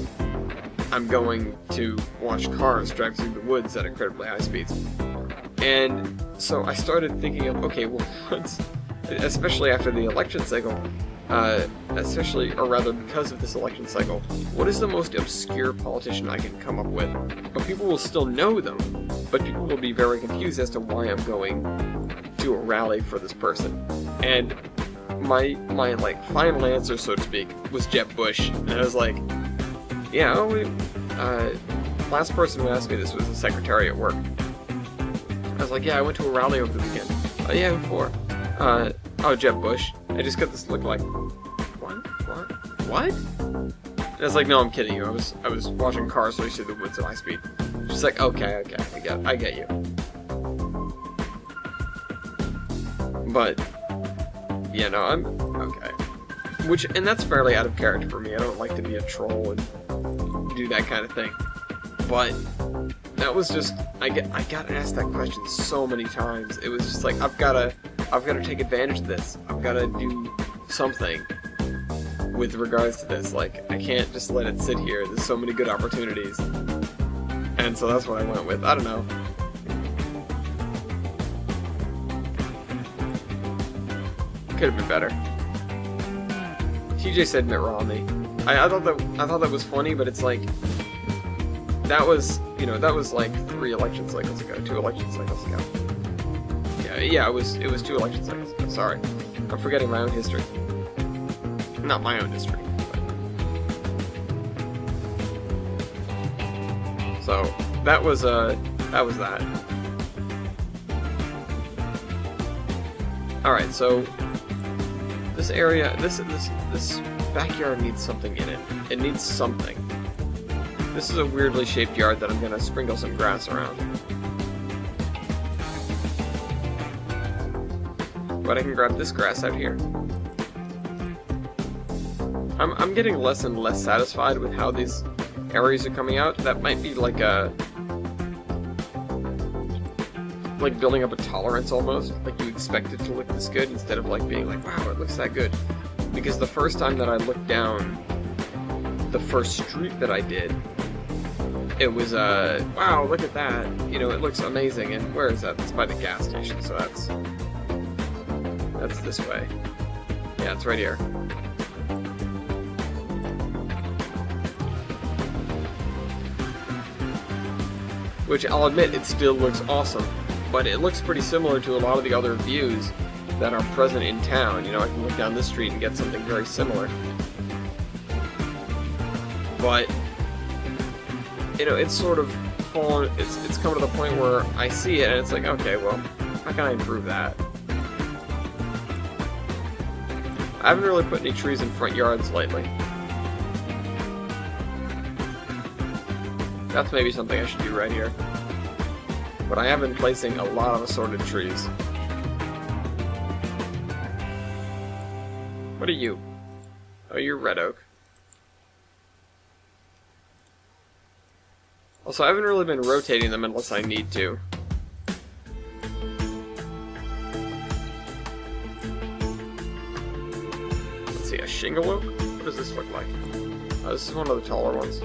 I'm going to watch cars drive through the woods at incredibly high speeds. And so I started thinking of, okay, well, especially after the election cycle, because of this election cycle, what is the most obscure politician I can come up with? But people will still know them, but people will be very confused as to why I'm going to a rally for this person. And my like final answer, so to speak, was Jeb Bush, and I was like, yeah, last person who asked me this was the secretary at work. I was like, yeah, I went to a rally over the weekend. Oh yeah, who for? Oh, Jeb Bush. I just got this look like, what? And I was like, no, I'm kidding you. I was watching cars race through the woods at high speed. She's like, okay, I get you. But, yeah, no, I'm okay. And that's fairly out of character for me. I don't like to be a troll and do that kind of thing. But that was just, I got asked that question so many times. It was just like, I've got to take advantage of this. I've got to do something with regards to this. Like, I can't just let it sit here. There's so many good opportunities. And so that's what I went with. I don't know. Could have been better. TJ said Mitt Romney. I thought that was funny, but it's like, that was like 2 election cycles ago. Yeah, it was 2 election cycles ago. Sorry. I'm forgetting my own history. Not my own history. But... So, that was that. Alright, so this area, this backyard needs something in it. It needs something. This is a weirdly shaped yard that I'm gonna sprinkle some grass around. But I can grab this grass out here. I'm getting less and less satisfied with how these areas are coming out. That might be like building up a tolerance almost. Like you expect it to look this good instead of like being like, wow, it looks that good. Because the first time that I looked down the first street that I did, it was wow, look at that. You know, it looks amazing. And where is that? It's by the gas station, so that's this way. Yeah, it's right here. which I'll admit it still looks awesome, but it looks pretty similar to a lot of the other views that are present in town. You know, I can look down this street and get something very similar. But, you know, it's sort of fallen, it's come to the point where I see it and it's like, okay, well, how can I improve that? I haven't really put any trees in front yards lately. That's maybe something I should do right here. But I have been placing a lot of assorted trees. What are you? Oh, you're red oak. Also, I haven't really been rotating them unless I need to. Let's see, a shingle oak? What does this look like? Oh, this is one of the taller ones.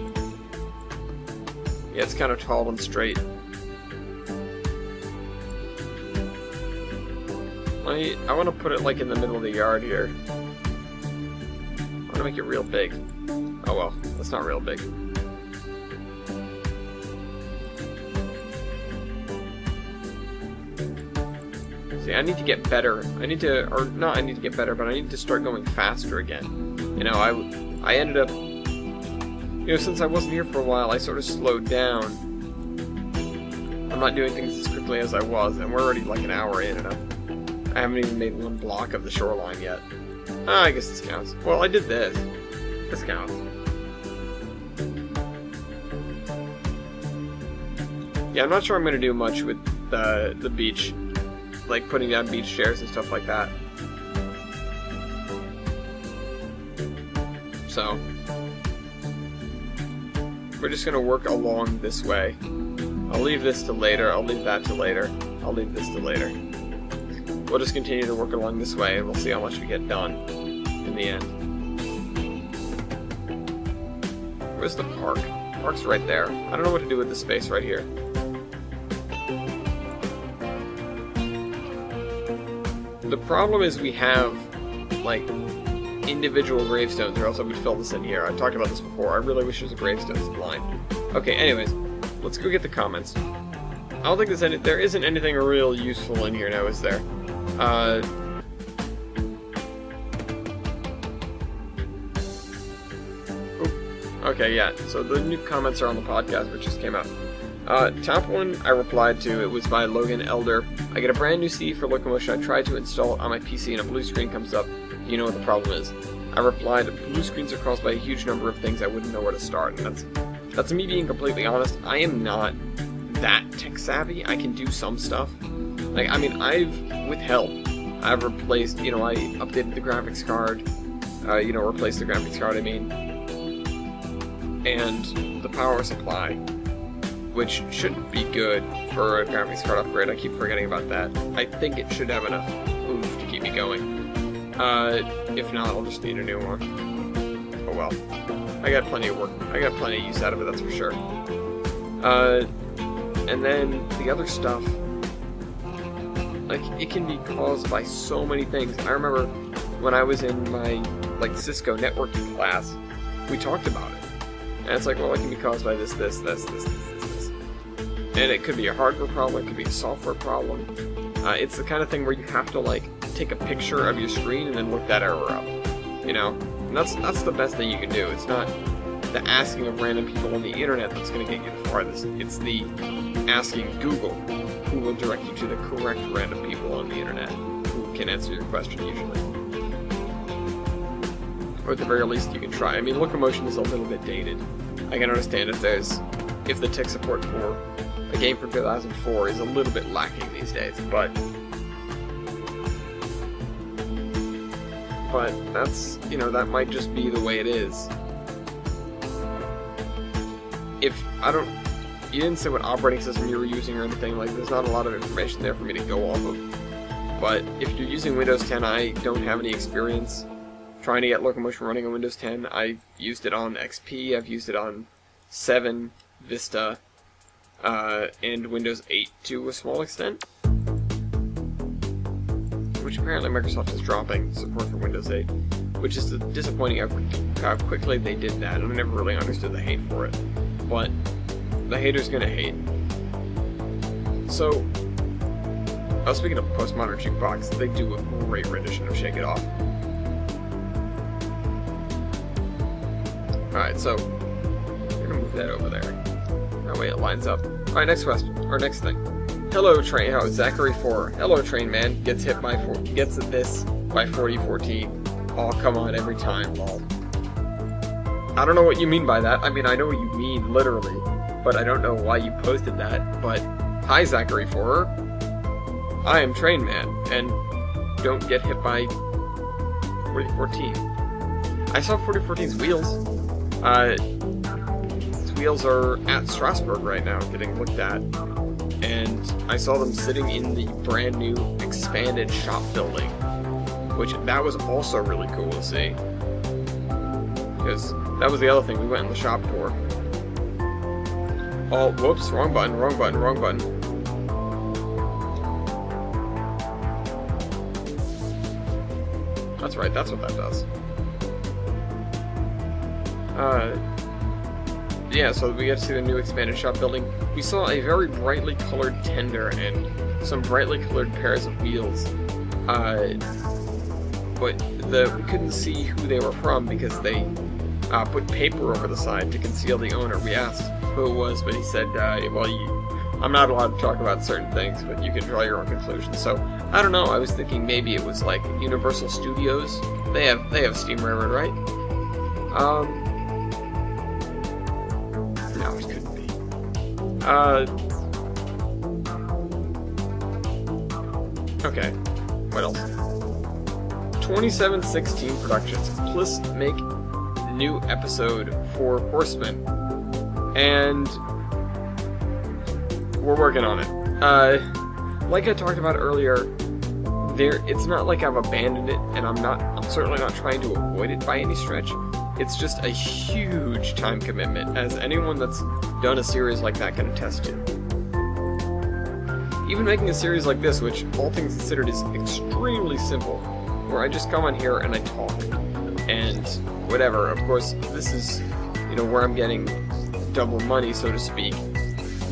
Yeah, it's kind of tall and straight. I want to put it like in the middle of the yard here. I want to make it real big. Oh well, that's not real big. See, I need to get better. I need to get better, but I need to start going faster again. You know, I ended up, you know, since I wasn't here for a while, I sort of slowed down. I'm not doing things as quickly as I was, and we're already like an hour in, and I haven't even made one block of the shoreline yet. I guess this counts. Well, I did this. This counts. Yeah, I'm not sure I'm going to do much with the beach. Like putting down beach chairs and stuff like that. So, we're just going to work along this way. I'll leave this to later, I'll leave that to later, I'll leave this to later. We'll just continue to work along this way, and we'll see how much we get done in the end. Where's the park? The park's right there. I don't know what to do with this space right here. The problem is we have, like, individual gravestones, or else I would fill this in here. I talked about this before. I really wish there was a gravestones line. Okay, anyways, let's go get the comments. I don't think there isn't anything real useful in here now, is there? Okay, yeah, so the new comments are on the podcast, which just came out. Top one I replied to, it was by Logan Elder. I get a brand new CD for Locomotion, I try to install it on my PC and a blue screen comes up. You know what the problem is. I replied, blue screens are caused by a huge number of things, I wouldn't know where to start. And that's me being completely honest. I am not that tech savvy. I can do some stuff. Like, I mean, with help, I've replaced, you know, I updated the graphics card, you know, replaced the graphics card, I mean, and the power supply, which should be good for a graphics card upgrade. I keep forgetting about that. I think it should have enough oomph to keep me going. If not, I'll just need a new one. Oh well. I got plenty of work. I got plenty of use out of it, that's for sure. And then the other stuff, like, it can be caused by so many things. I remember when I was in my, like, Cisco networking class, we talked about it. And it's like, well, it can be caused by this. And it could be a hardware problem, it could be a software problem. It's the kind of thing where you have to, like, take a picture of your screen and then look that error up. You know? And that's the best thing you can do. It's not the asking of random people on the internet that's going to get you the farthest. It's the asking Google, who will direct you to the correct random people on the internet who can answer your question usually. Or at the very least, you can try. I mean, Locomotion is a little bit dated. I can understand if the tech support for a game from 2004 is a little bit lacking these days, but that's, you know, that might just be the way it is. You didn't say what operating system you were using or anything, like, there's not a lot of information there for me to go off of. But if you're using Windows 10, I don't have any experience trying to get Locomotion running on Windows 10. I've used it on XP, I've used it on 7, Vista, and Windows 8 to a small extent. Which apparently Microsoft is dropping support for Windows 8. Which is disappointing how quickly they did that, and I never really understood the hate for it. But the hater's gonna hate. So, speaking of Postmodern Jukebox, they do a great rendition of Shake It Off. Alright, so, we're gonna move that over there. That way it lines up. Alright, next question, or next thing. Hello, Train, Zachary 4. Hello, Train Man, gets this by 4014. Oh, come on, every time, lol. I don't know what you mean by that. I mean, I know what you mean, literally, but I don't know why you posted that. But, hi, Zachary 4. I am Train Man, and don't get hit by 4014. I saw 4014's wheels. His wheels are at Strasbourg right now, getting looked at. And I saw them sitting in the brand new expanded shop building, which that was also really cool to see. Because that was the other thing, we went in the shop tour. Oh, whoops, wrong button. That's right, that's what that does. Yeah, so we got to see the new expanded shop building. We saw a very brightly colored tender and some brightly colored pairs of wheels. But we couldn't see who they were from because they put paper over the side to conceal the owner. We asked who it was, but he said, I'm not allowed to talk about certain things, but you can draw your own conclusions. So, I don't know, I was thinking maybe it was like Universal Studios. They have Steam Railroad, right? No, it couldn't be. 2716 Productions. Please make new episode for Horsemen. And we're working on it. Like I talked about earlier, it's not like I've abandoned it, and I'm certainly not trying to avoid it by any stretch. It's just a huge time commitment, as anyone that's done a series like that can attest to. Even making a series like this, which all things considered is extremely simple, where I just come on here and I talk, and whatever. Of course, this is, where I'm getting double money, so to speak,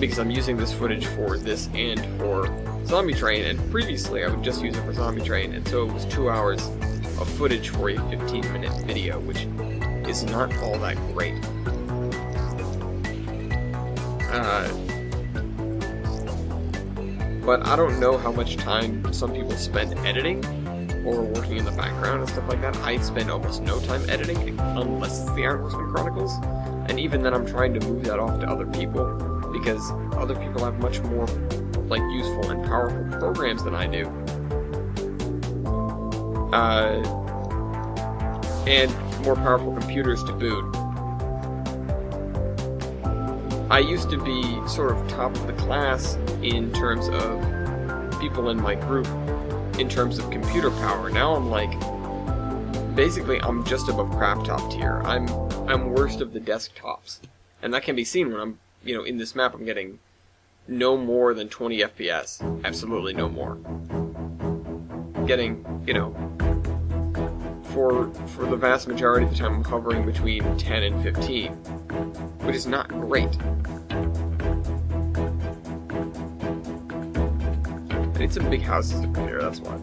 because I'm using this footage for this and for Zombie Train, and previously I would just use it for Zombie Train, and so it was 2 hours of footage for a 15-minute video, which is not all that great. But I don't know how much time some people spend editing or working in the background and stuff like that. I spend almost no time editing, unless it's the Iron Horseman Chronicles, and even then I'm trying to move that off to other people, because other people have much more useful and powerful programs than I do. And more powerful computers to boot. I used to be sort of top of the class in terms of people in my group, in terms of computer power. Now I'm basically I'm just above crap top tier. I'm worst of the desktops. And that can be seen when I'm, in this map I'm getting no more than 20 FPS. Absolutely no more. Getting, for the vast majority of the time I'm hovering between 10 and 15, which is not great. I need some big houses to put here, that's why.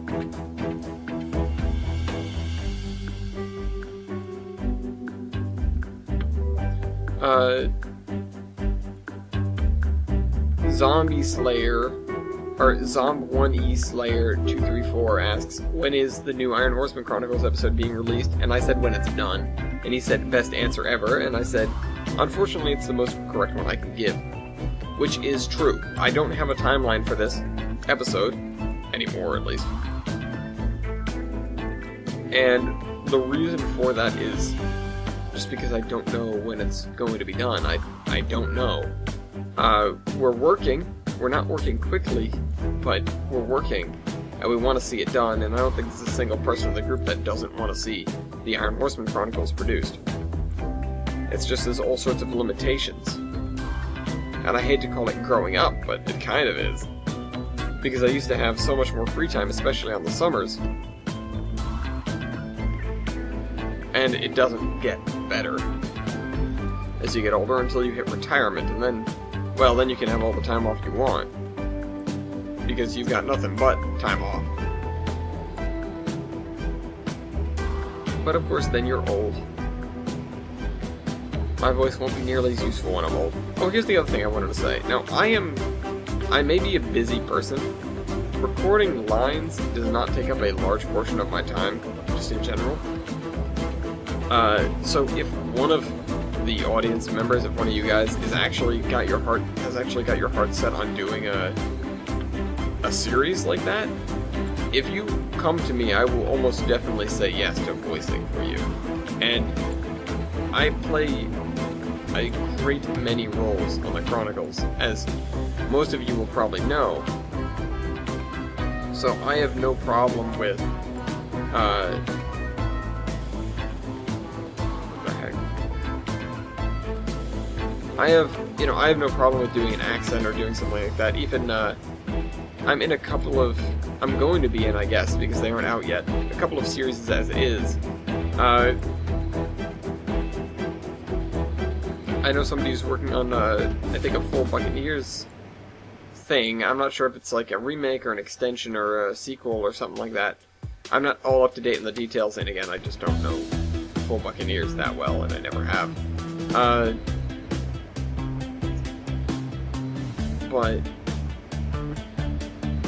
Zombie Slayer, or Zomb1E Slayer 234 asks, when is the new Iron Horseman Chronicles episode being released? And I said when it's done. And he said, best answer ever. And I said, unfortunately it's the most correct one I can give. Which is true. I don't have a timeline for this episode, anymore at least. And the reason for that is just because I don't know when it's going to be done. I don't know. We're working. We're not working quickly, but we're working, and we want to see it done, and I don't think there's a single person in the group that doesn't want to see the Iron Horseman Chronicles produced. It's just there's all sorts of limitations. And I hate to call it growing up, but it kind of is. Because I used to have so much more free time, especially on the summers. And it doesn't get better as you get older until you hit retirement, and then you can have all the time off you want. because you've got nothing but time off. But of course, then you're old. My voice won't be nearly as useful when I'm old. Oh, here's the other thing I wanted to say. Now, I may be a busy person. Recording lines does not take up a large portion of my time, just in general. So if one of the audience members, if one of you guys has actually got your heart set on doing a series like that, if you come to me, I will almost definitely say yes to voicing for you. And I play a great many roles on the Chronicles, as most of you will probably know. So I have no problem with, what the heck? I have no problem with doing an accent or doing something like that. Even, I'm going to be in, I guess, because they aren't out yet, a couple of series as is. I know somebody who's working on, I think, a full Buccaneers thing. I'm not sure if it's like a remake or an extension or a sequel or something like that. I'm not all up to date in the details, and again, I just don't know full Buccaneers that well, and I never have. But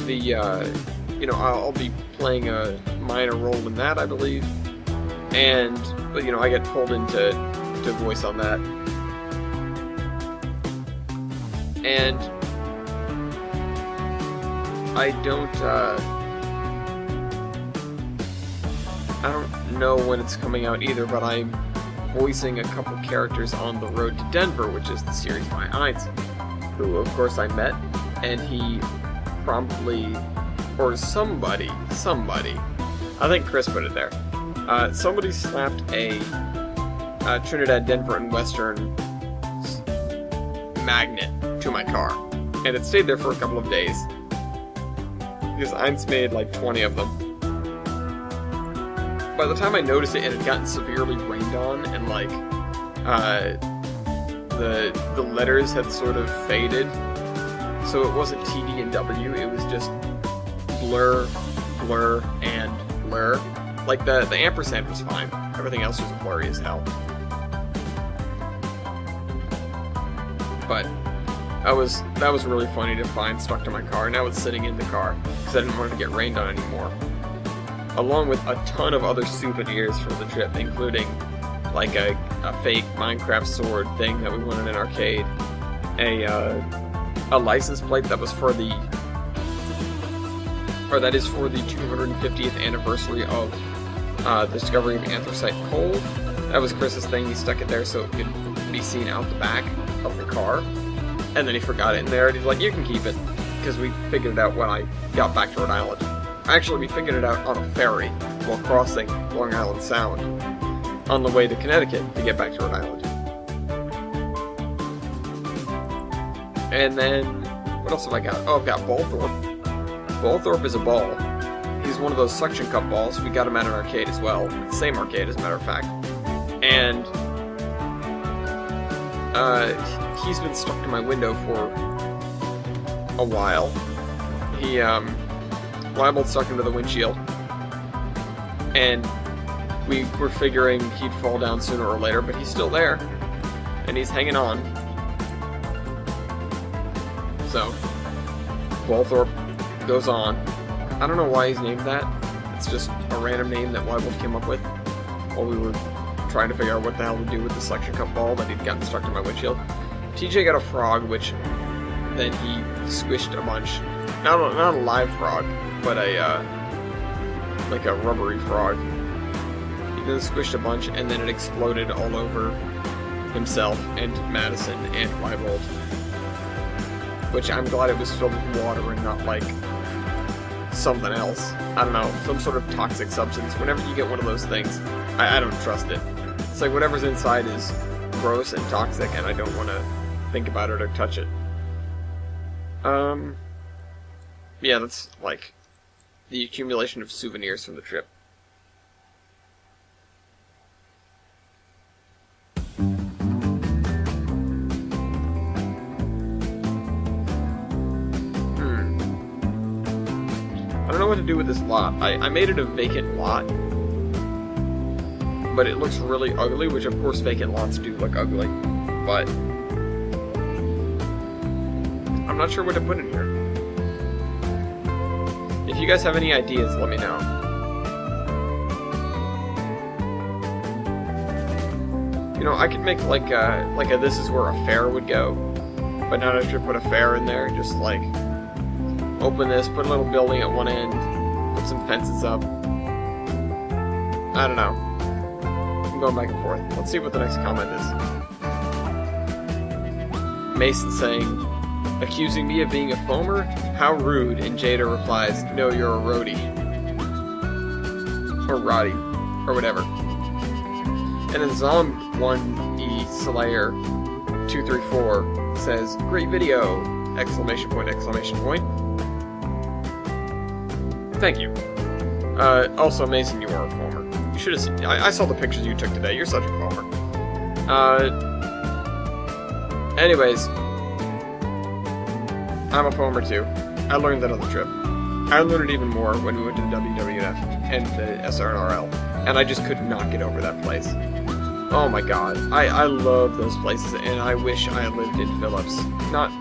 the, I'll be playing a minor role in that, I believe. But I get pulled into voice on that. And I don't know when it's coming out either, but I'm voicing a couple characters on The Road to Denver, which is the series by Heinz, who, of course, I met, and he promptly, or somebody, I think Chris put it there, somebody slapped a Trinidad, Denver, and Western magnet to my car, and it stayed there for a couple of days, because Heinz made like 20 of them. By the time I noticed it, it had gotten severely rained on, and like, the letters had sort of faded, so it wasn't TD and W, it was just blur, blur, and blur. Like, the ampersand was fine, everything else was blurry as hell. But that was really funny to find stuck to my car, and I was sitting in the car, because I didn't want it to get rained on anymore. Along with a ton of other souvenirs from the trip, including like a fake Minecraft sword thing that we won in an arcade, a license plate that was for the 250th anniversary of the discovery of anthracite coal. That was Chris's thing. He stuck it there so it could be seen out the back of the car, and then he forgot it in there, and he's like, "You can keep it," because we figured it out when I got back to Rhode Island. Actually, we figured it out on a ferry while crossing Long Island Sound on the way to Connecticut to get back to Rhode Island. And then, what else have I got? Oh, I've got Ballthorpe. Ballthorpe is a ball. He's one of those suction cup balls. We got him at an arcade as well. The same arcade, as a matter of fact. And he's been stuck to my window for a while. I both stuck him to the windshield, and we were figuring he'd fall down sooner or later, but he's still there, and he's hanging on. So, Ballthorpe goes on. I don't know why he's named that. It's just a random name that Wybold came up with while we were trying to figure out what the hell to do with the suction cup ball that he'd gotten stuck to my windshield. TJ got a frog, which then he squished a bunch. Not a live frog, but like a rubbery frog. He then squished a bunch, and then it exploded all over himself and Madison and Wybold. Which I'm glad it was filled with water and not like something else. I don't know, some sort of toxic substance. Whenever you get one of those things, I don't trust it. It's like whatever's inside is gross and toxic, and I don't want to think about it or touch it. Yeah, that's like the accumulation of souvenirs from the trip. don't know what to do with this lot. I made it a vacant lot, but it looks really ugly, which of course vacant lots do look ugly, but I'm not sure what to put in here. If you guys have any ideas, let me know. You know, I could make like a this is where a fair would go, but not actually put a fair in there. Just like open this, put a little building at one end, put some fences up. I don't know. I'm going back and forth. Let's see what the next comment is. Mason saying, accusing me of being a foamer? How rude. And Jada replies, no, you're a roadie. Or Roddy. Or whatever. And then Zom1E Slayer 234 says, great video! Exclamation point, exclamation point. Thank you. Also, Mason, you are a foamer. You should have seen. I saw the pictures you took today. You're such a foamer. Anyways, I'm a foamer too. I learned that on the trip. I learned it even more when we went to the WWF and the SRNRL, and I just could not get over that place. Oh my god. I love those places, and I wish I had lived in Phillips. Not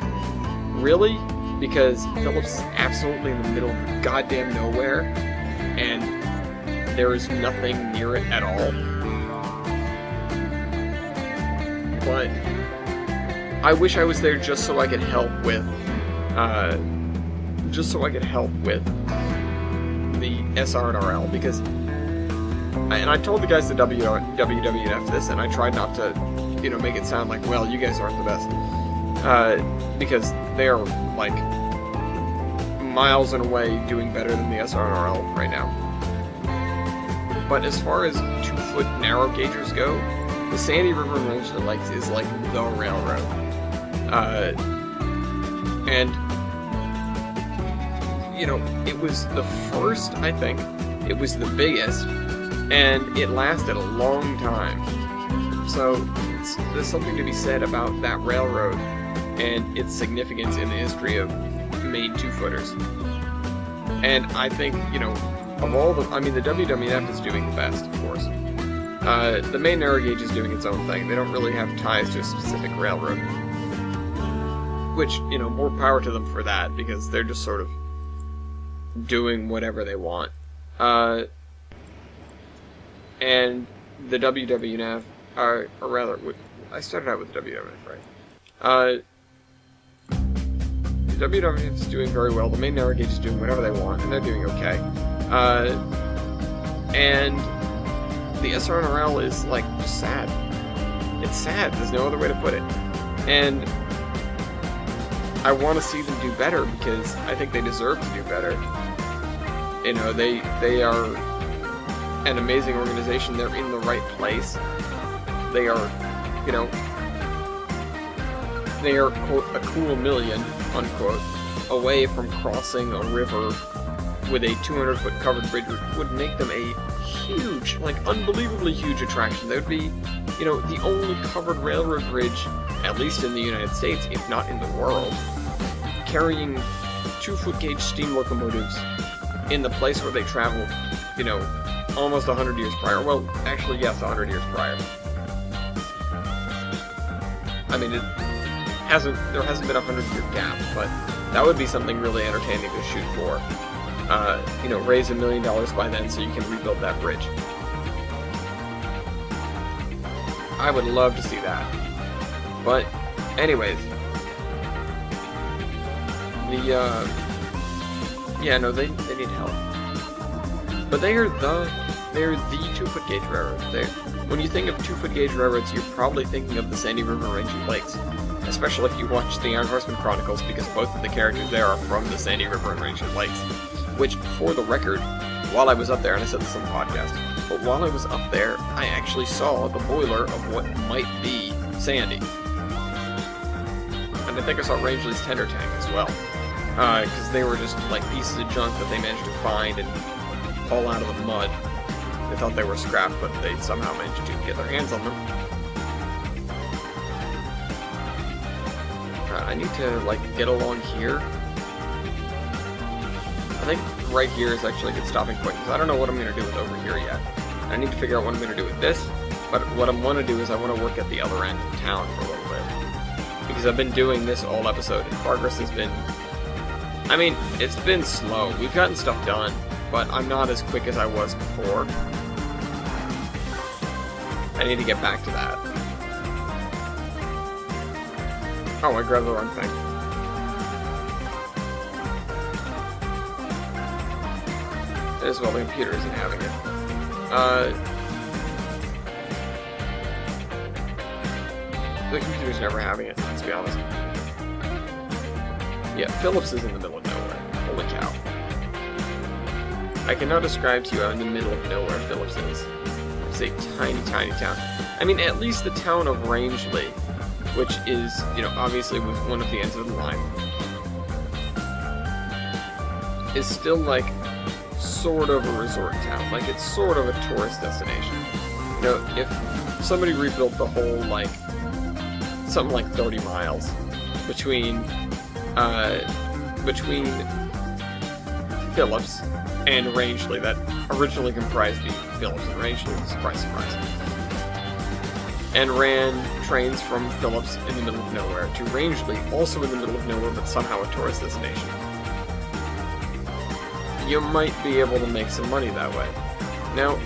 really, because Phillips is absolutely in the middle of goddamn nowhere, and there is nothing near it at all. But I wish I was there just so I could help with, the SRNRL, because, and I told the guys at WWF this, and I tried not to, you know, make it sound like, well, you guys aren't the best, because they are, like, miles and away doing better than the SRNRL right now. But as far as 2-foot narrow gaugers go, the Sandy River Range of Lakes is like the railroad. And, you know, it was the first, I think, it was the biggest, and it lasted a long time. So, there's something to be said about that railroad and its significance in the history of Maine 2-footers. And I think, you know, of all the, I mean, the WWF is doing the best, of course. The Maine narrow gauge is doing its own thing. They don't really have ties to a specific railroad. Which, you know, more power to them for that, because they're just sort of doing whatever they want. And the WWF, or rather, I started out with the WWF, right? The WWF is doing very well. The Maine narrow gauge is doing whatever they want, and they're doing okay. And the SRNRL is, like, just sad. It's sad. There's no other way to put it. And I want to see them do better, because I think they deserve to do better. You know, they are an amazing organization. They're in the right place. They are, you know, they are, quote, a cool million, unquote, away from crossing a river with a 200-foot covered bridge, which would make them a huge, like, unbelievably huge attraction. They would be, you know, the only covered railroad bridge, at least in the United States, if not in the world, carrying 2-foot gauge steam locomotives in the place where they traveled, you know, almost 100 years prior. Well, actually, yes, 100 years prior. I mean, there hasn't been a 100-year gap, but that would be something really entertaining to shoot for. You know, raise $1 million by then so you can rebuild that bridge. I would love to see that. But, anyways, yeah, no, they need help. But they're the 2-foot gauge railroad. When you think of 2-foot gauge railroads, you're probably thinking of the Sandy River Range of Lakes. Especially if you watch the Iron Horseman Chronicles, because both of the characters there are from the Sandy River and Range of Lakes. Which, for the record, while I was up there, and I said this on the podcast, but while I was up there, I actually saw the boiler of what might be Sandy. And I think I saw Rangeley's tender tank as well. Because they were just, like, pieces of junk that they managed to find and haul out of the mud. They thought they were scrap, but they somehow managed to get their hands on them. I need to, like, get along here. I think right here is actually a good stopping point, because I don't know what I'm going to do with over here yet. I need to figure out what I'm going to do with this, but what I want to do is I want to work at the other end of town for a little bit. Because I've been doing this all episode, and progress has been... I mean, it's been slow. We've gotten stuff done, but I'm not as quick as I was before. I need to get back to that. Oh, I grabbed the wrong thing. As well, the computer isn't having it. The computer's never having it, let's be honest. Yeah, Phillips is in the middle of nowhere. Holy cow. I cannot describe to you how in the middle of nowhere Phillips is. It's a tiny, tiny town. I mean, at least the town of Rangeley, which is, you know, obviously with one of the ends of the line, is still like sort of a resort town. Like, it's sort of a tourist destination. You know, if somebody rebuilt the whole, like, something like 30 miles between Phillips and Rangeley that originally comprised the Phillips and Rangeley, surprise, surprise, and ran trains from Phillips in the middle of nowhere to Rangeley, also in the middle of nowhere, but somehow a tourist destination. You might be able to make some money that way. Now,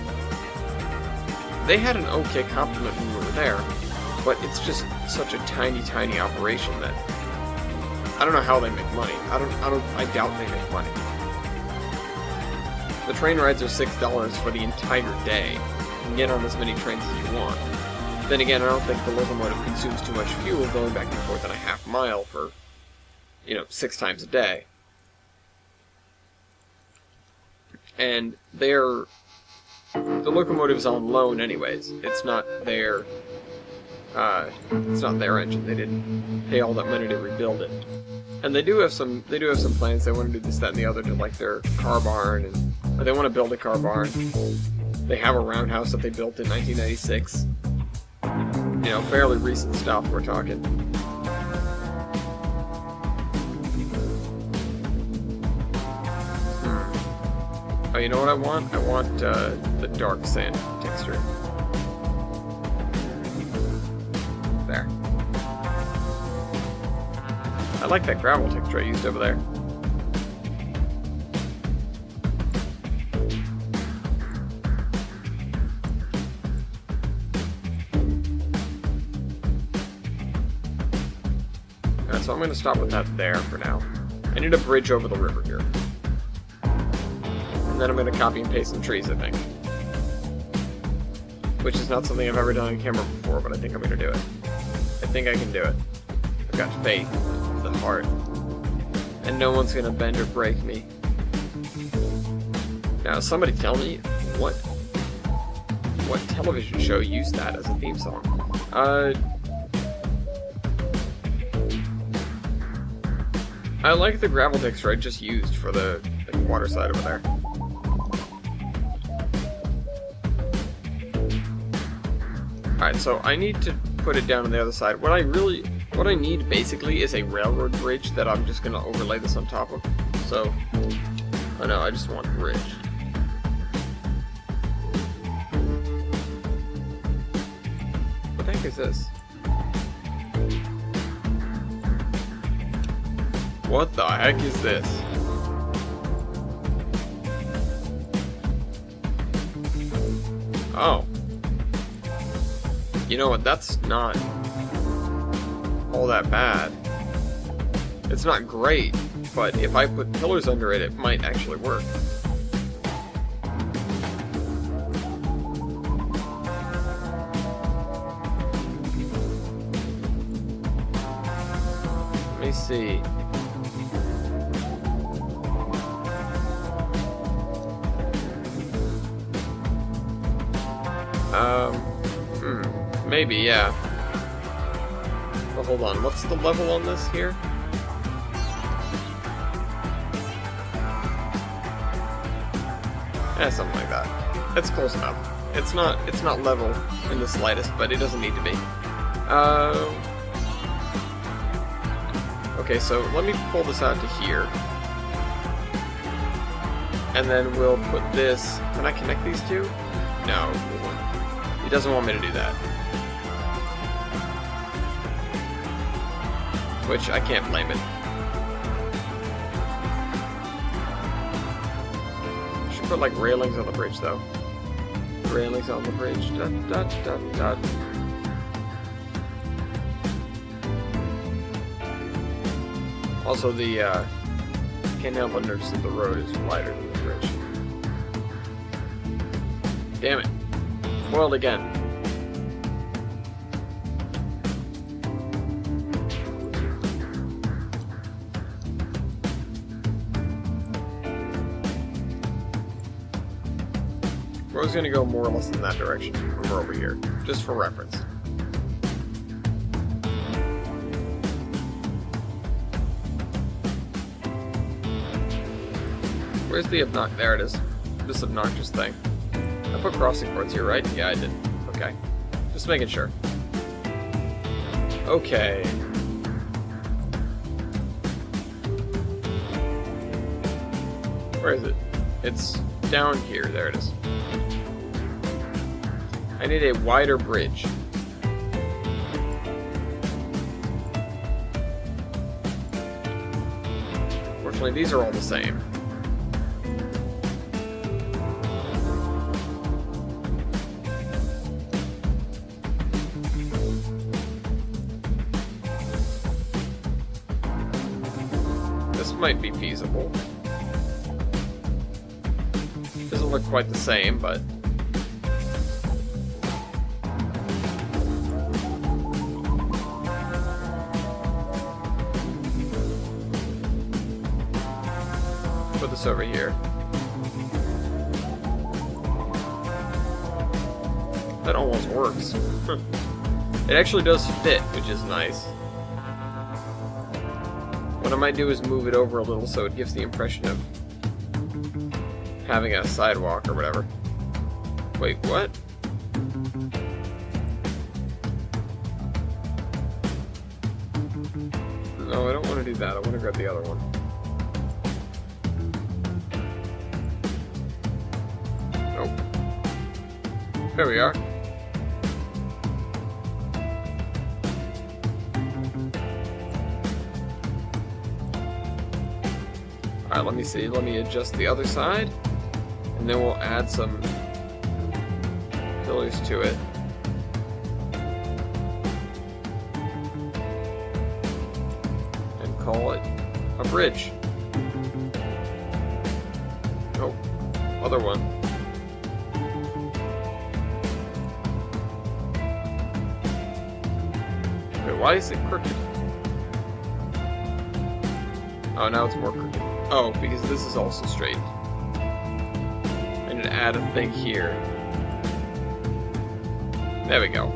they had an okay complement when we were there, but it's just such a tiny, tiny operation that I don't know how they make money. I doubt they make money. The train rides are $6 for the entire day. You can get on as many trains as you want. Then again, I don't think the locomotive consumes too much fuel going back and forth in a half mile for, you know, 6 times a day. And the locomotive's on loan anyways. It's not their engine. They didn't pay all that money to rebuild it. And they do have some plans. They want to do this, that, and the other to like their car barn, or they want to build a car barn. They have a roundhouse that they built in 1996. You know, fairly recent stuff we're talking. Oh, you know what I want? I want the dark sand texture. There. I like that gravel texture I used over there. Alright, so I'm going to stop with that there for now. I need a bridge over the river here. And then I'm going to copy and paste some trees, I think. Which is not something I've ever done on camera before, but I think I'm going to do it. I think I can do it. I've got faith of the heart. And no one's going to bend or break me. Now, somebody tell me what television show used that as a theme song? I like the gravel texture I just used for the water side over there. Alright, so I need to put it down on the other side. What I need basically is a railroad bridge that I'm just gonna overlay this on top of. So, oh no, I just want a bridge. What the heck is this? What the heck is this? Oh. You know what, that's not all that bad. It's not great, but if I put pillars under it, it might actually work. Let me see. Maybe, yeah. But hold on, what's the level on this here? Something like that. It's close enough. It's not level in the slightest, but it doesn't need to be. Okay, so let me pull this out to here. And then we'll put this... Can I connect these two? No. He doesn't want me to do that. Which, I can't blame it. Should put, like, railings on the bridge, though. Railings on the bridge. Dot, dot, dot, dot. Also, the, can't help but notice that the road is wider than the bridge. Damn it. Foiled again. Road's gonna go more or less in that direction when we're over here, just for reference. Where's the obnoxious? There it is. This obnoxious thing. I put crossing boards here, right? Yeah, I did. Okay. Just making sure. Okay. Where is it? It's down here. There it is. I need a wider bridge. Fortunately, these are all the same. This might be feasible. Doesn't look quite the same, but... Put this over here. That almost works. It actually does fit, which is nice. What I might do is move it over a little so it gives the impression of having a sidewalk or whatever. Wait, what? No, I don't want to do that. I want to grab the other one. Nope. There we are. Alright, let me see. Let me adjust the other side. And then we'll add some pillars to it. And call it a bridge. Oh, other one. Wait, why is it crooked? Oh, now it's more crooked. Oh, because this is also straight. I need to add a thing here. There we go.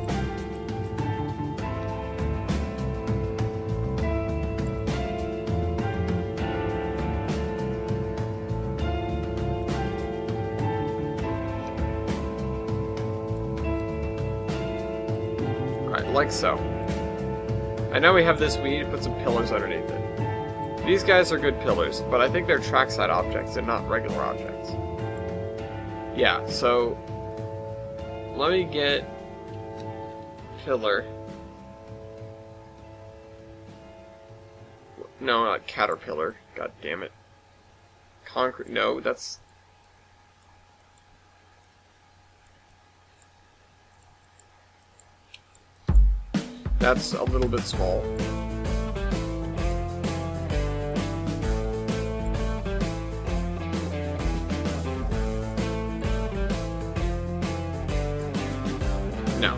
Alright, like so. I know we have this, we need to put some pillars underneath it. These guys are good pillars, but I think they're trackside objects and not regular objects. Yeah, so let me get pillar. No, not caterpillar. God damn it. Concrete. No, that's... That's a little bit small. No.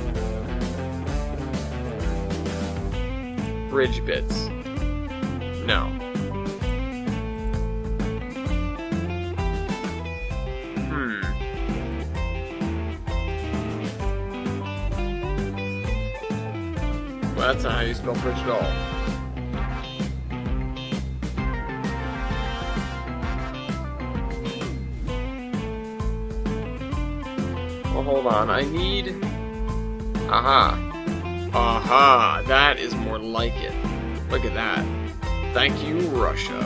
Bridge bits. No. Well, that's not how you spell bridge at all. Well, hold on. I need... Aha. Aha. That is more like it. Look at that. Thank you, Russia.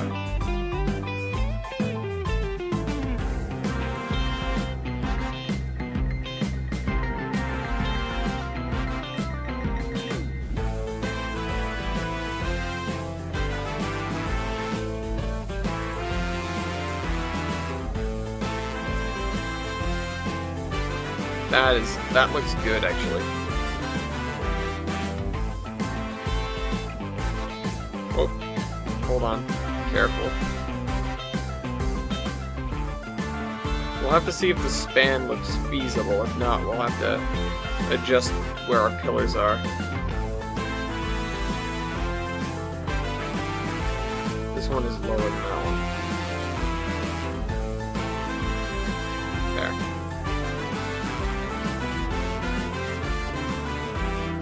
That looks good, actually. Oh, hold on. Careful. We'll have to see if the span looks feasible. If not, we'll have to adjust where our pillars are. This one is lower than that one. There.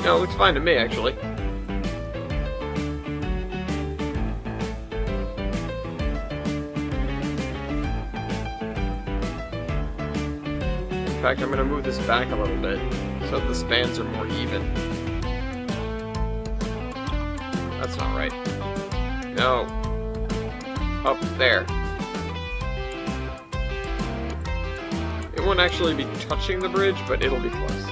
No, it looks fine to me, actually. In fact, I'm going to move this back a little bit so that the spans are more even. That's not right. No. Up there. It won't actually be touching the bridge, but it'll be close.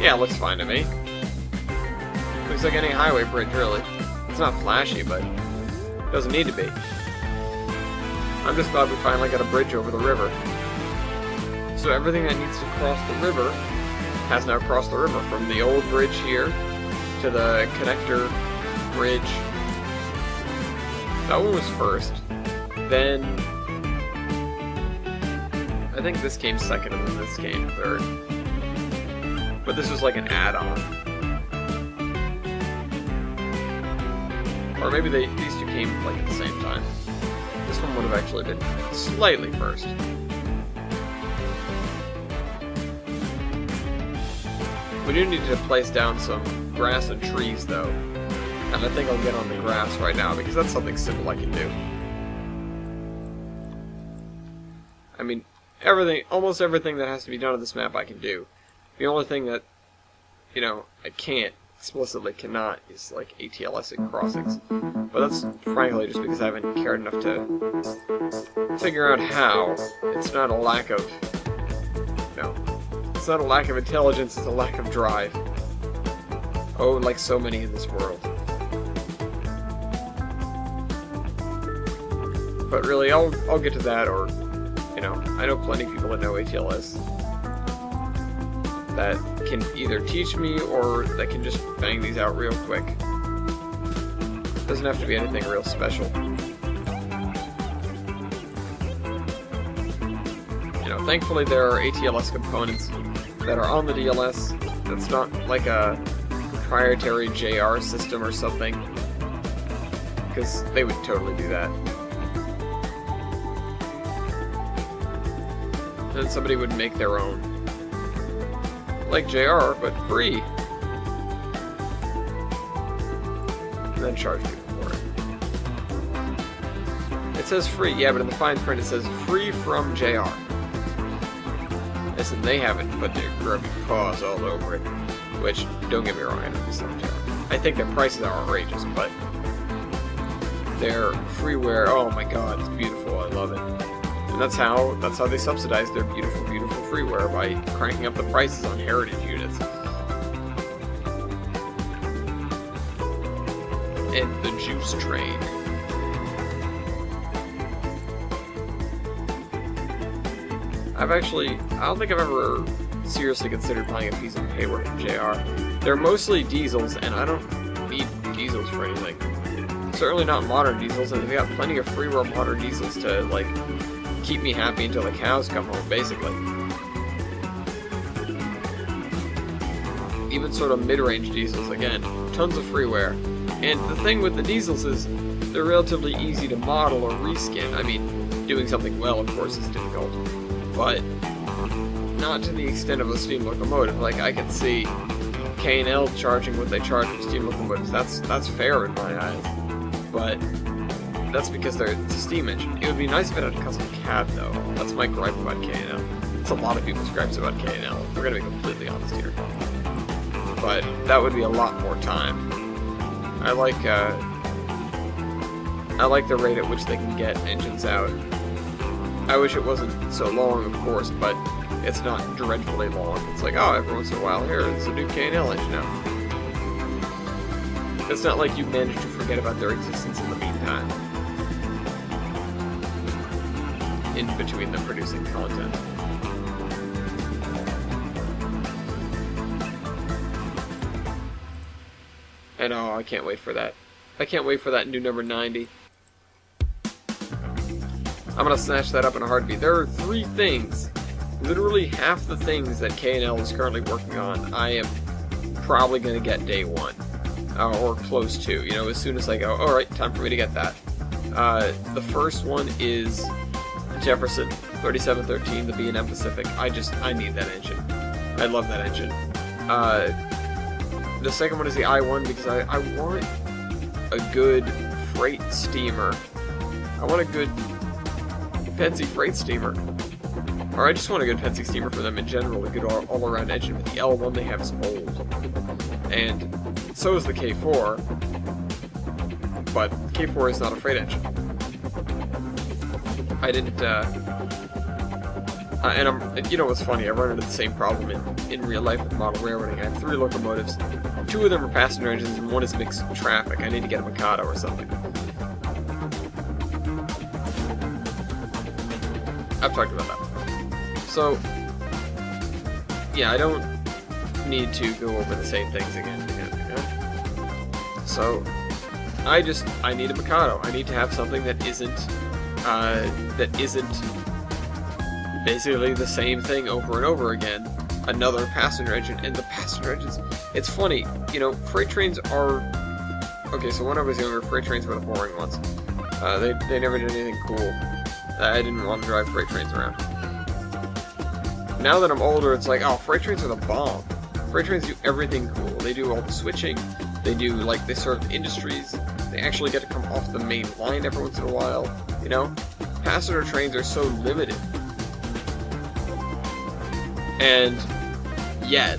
Yeah, it looks fine to me. Looks like any highway bridge, really. It's not flashy, but it doesn't need to be. I'm just glad we finally got a bridge over the river. So everything that needs to cross the river has now crossed the river, from the old bridge here to the connector bridge. That one was first. Then I think this came second and then this came third. But this was like an add-on. Or maybe these two came like at the same time. This one would have actually been slightly first. We do need to place down some grass and trees, though. And I think I'll get on the grass right now, because that's something simple I can do. I mean, almost everything that has to be done on this map I can do. The only thing that, you know, I cannot, is like ATLS crossings. But that's frankly just because I haven't cared enough to figure out how. It's not a lack of, no, it's not a lack of intelligence, it's a lack of drive. Oh, like so many in this world. But really, I'll get to that, or, you know, I know plenty of people that know ATLS that can either teach me or that can just bang these out real quick. Doesn't have to be anything real special. You know, thankfully there are ATLS components that are on the DLS. That's not like a proprietary JR system or something, because they would totally do that. And somebody would make their own. Like JR, but free. And then charge people for it. It says free, yeah, but in the fine print it says free from JR. Listen, they haven't put their grubby paws all over it. Which, don't get me wrong, I know this is JR. I think their prices are outrageous, but their freeware, oh my god, it's beautiful, I love it. And that's how they subsidize their beautiful, beautiful freeware, by cranking up the prices on heritage units. And the juice train. I don't think I've ever seriously considered buying a piece of paper from JR. They're mostly diesels, and I don't need diesels for anything. Certainly not modern diesels, and they've got plenty of freeware modern diesels to, like, keep me happy until the cows come home, basically. Even sort of mid-range diesels, again, tons of freeware. And the thing with the diesels is, they're relatively easy to model or reskin. I mean, doing something well, of course, is difficult. But not to the extent of a steam locomotive. Like, I can see K&L charging what they charge for steam locomotives. That's fair in my eyes. But that's because it's a steam engine. It would be nice if it had a custom cab, though. That's my gripe about K&L. It's a lot of people's gripes about K&L, if we're gonna be completely honest here. But that would be a lot more time. I like the rate at which they can get engines out. I wish it wasn't so long, of course, but it's not dreadfully long. It's like, oh, every once in a while, here, there's a new K&L engine out. It's not like you managed to forget about their existence in the meantime. in between them producing content. And oh, I can't wait for that. I can't wait for that new number 90. I'm gonna snatch that up in a heartbeat. There are 3 things, literally half the things that K&L is currently working on, I am probably gonna get day 1. Or close to, you know, as soon as I go, alright, time for me to get that. The first one is Jefferson 3713, the B&M Pacific. I need that engine. I love that engine. The second one is the I-1 because I want a good freight steamer. I want a good Pennsy freight steamer. Or I just want a good Pennsy steamer for them in general, a good all-around engine, but the L1 they have is old. And so is the K4, but the K4 is not a freight engine. I didn't, and you know what's funny, I run into the same problem in real life with model railroading. I have 3 locomotives, 2 of them are passenger engines, and 1 is mixed traffic. I need to get a Mikado or something. I've talked about that before. So, yeah, I don't need to go over the same things again. So, I need a Mikado. I need to have something that isn't basically the same thing over and over again. Another passenger engine, and the passenger engines, it's funny, you know, freight trains are, okay, so when I was younger, freight trains were the boring ones. They never did anything cool. I didn't want to drive freight trains around. Now that I'm older, it's like, oh, freight trains are the bomb. Freight trains do everything cool. They do all the switching. They do, like, they serve industries. They actually get to come off the main line every once in a while. You know? Passenger trains are so limited. And yet,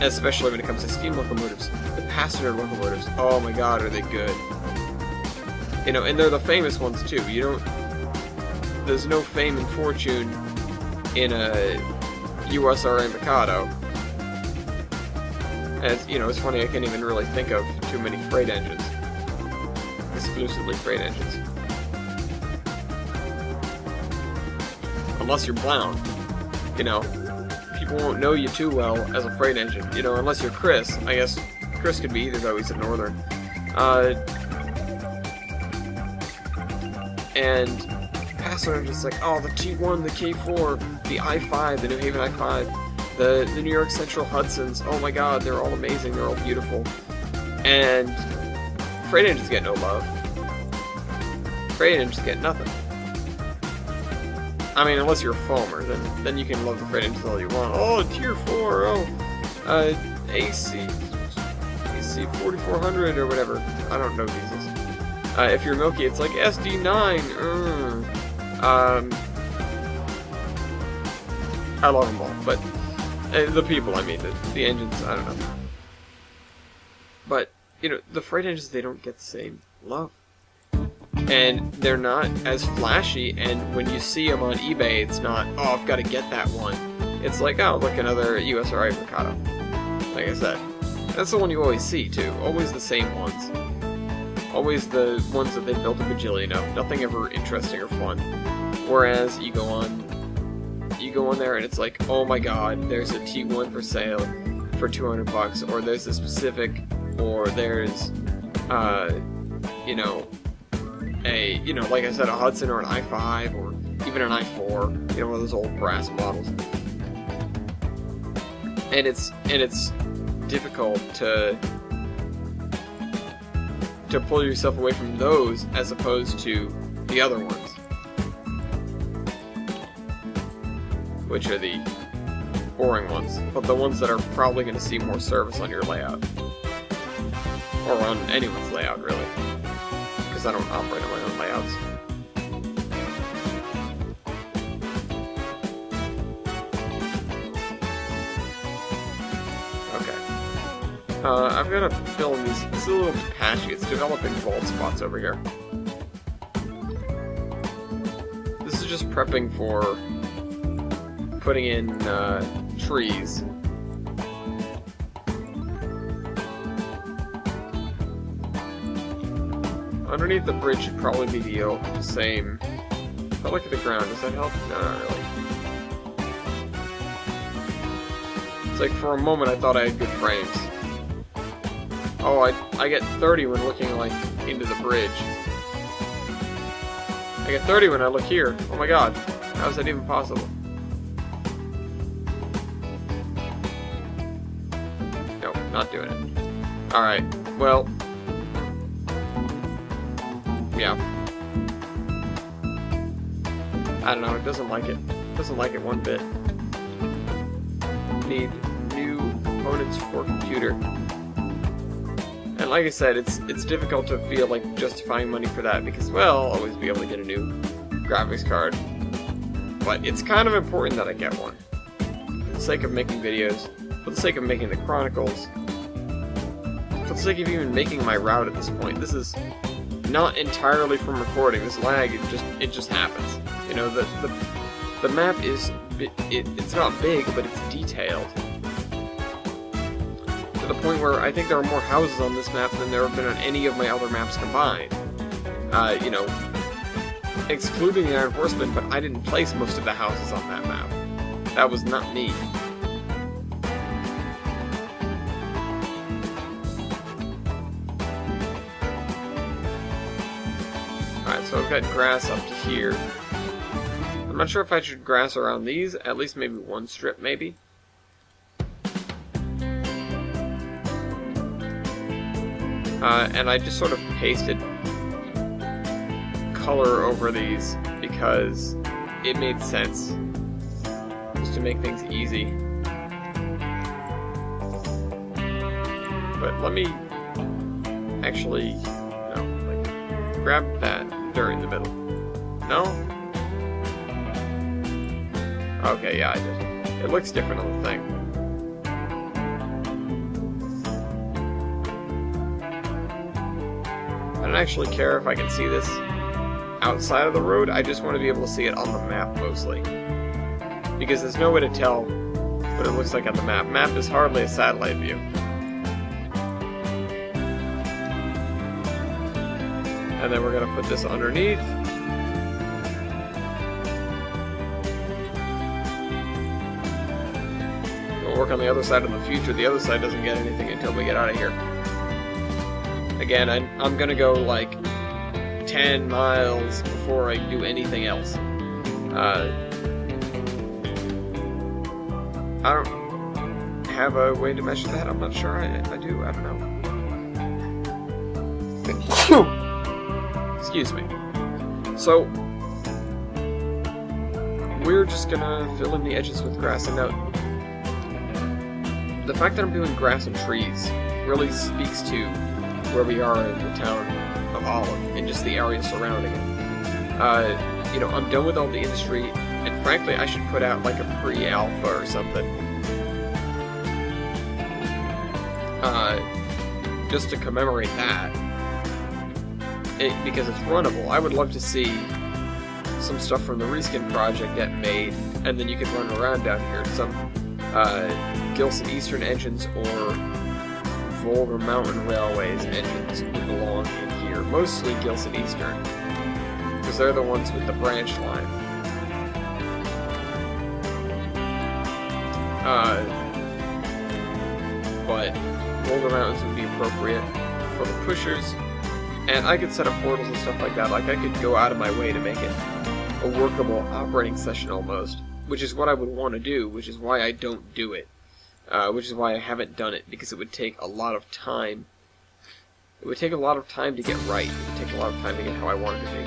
especially when it comes to steam locomotives, the passenger locomotives, oh my god, are they good. You know, and they're the famous ones too. There's no fame and fortune in a USRA Mikado. As, you know, it's funny, I can't even really think of too many freight engines. Exclusively freight engines. Unless you're Brown. You know, people won't know you too well as a freight engine. You know, unless you're Chris. I guess Chris could be either, though he's a Northern. And passenger engines like, oh, the T1, the K4, the I-5, the New Haven I-5, the New York Central Hudsons, oh my god, they're all amazing, they're all beautiful. And freight engines get no love. Freight engines get nothing. I mean, unless you're a foamer, then you can love the freight engines all you want. Oh, Tier 4, AC 4400 or whatever. I don't know diesels. If you're Milky, it's like SD9. I love them all, but the people, I mean, the engines, I don't know. But, you know, the freight engines, they don't get the same love. And they're not as flashy, and when you see them on eBay, it's not, oh, I've got to get that one. It's like, oh, look, another USRA Mikado. Like I said. That's the one you always see, too. Always the same ones. Always the ones that they built a bajillion of. Nothing ever interesting or fun. Whereas you go on there and it's like, oh my god, there's a T1 for sale for $200, or there's a Pacific, or there's, you know, like I said, a Hudson or an I-5, or even an I-4, you know, one of those old brass models. And it's difficult to pull yourself away from those as opposed to the other ones, which are the boring ones, but the ones that are probably going to see more service on your layout, or on anyone's layout, really, because I don't operate on my own layouts. I've got to fill in these. It's a little patchy. It's developing bald spots over here. This is just prepping for putting in trees. Underneath the bridge should probably be the same If I look at the ground, does that help? No, not really. It's like for a moment I thought I had good frames. Oh, I get 30 when looking like into the bridge. I get 30 when I look here. Oh my god, how is that even possible? Nope, not doing it. Alright, well, yeah. I don't know, it doesn't like it. It doesn't like it one bit. Need new components for computer. And like I said, it's difficult to feel like justifying money for that because, well, I'll always be able to get a new graphics card. But it's kind of important that I get one. For the sake of making videos, for the sake of making the chronicles, for the sake of even making my route at this point. This is not entirely from recording. This lag, it just happens. You know, the map is, it's not big, but it's detailed. To the point where I think there are more houses on this map than there have been on any of my other maps combined. You know, excluding the Iron Horseman, but I didn't place most of the houses on that map. That was not me. Alright, so I've got grass up to here. I'm not sure if I should grass around these, at least maybe one strip, maybe. And I just sort of pasted color over these because it made sense, just to make things easy. But let me actually, no, like, grab that dirt in the middle. No? Okay, yeah, I did. It looks different on the thing. I don't actually care if I can see this outside of the road, I just want to be able to see it on the map mostly. Because there's no way to tell what it looks like on the map. Map is hardly a satellite view. And then we're going to put this underneath. We'll work on the other side in the future. The other side doesn't get anything until we get out of here. Again, I'm going to go like 10 miles before I do anything else. I don't have a way to measure that. I'm not sure I do. I don't know. Excuse me. So, we're just gonna fill in the edges with grass. And now, the fact that I'm doing grass and trees really speaks to where we are in the town of Olive and just the area surrounding it. You know, I'm done with all the industry, and frankly, I should put out like a pre-alpha or something. Just to commemorate that. Because it's runnable. I would love to see some stuff from the Reskin project get made, and then you can run around down here. Some Gilson Eastern engines or Volga Mountain Railways engines would belong in here. Mostly Gilson Eastern, because they're the ones with the branch line. But Volga Mountains would be appropriate for the pushers. And I could set up portals and stuff like that. Like, I could go out of my way to make it a workable operating session almost. Which is what I would want to do, which is why I don't do it. Which is why I haven't done it, because it would take a lot of time. It would take a lot of time to get right. It would take a lot of time to get how I want it to be.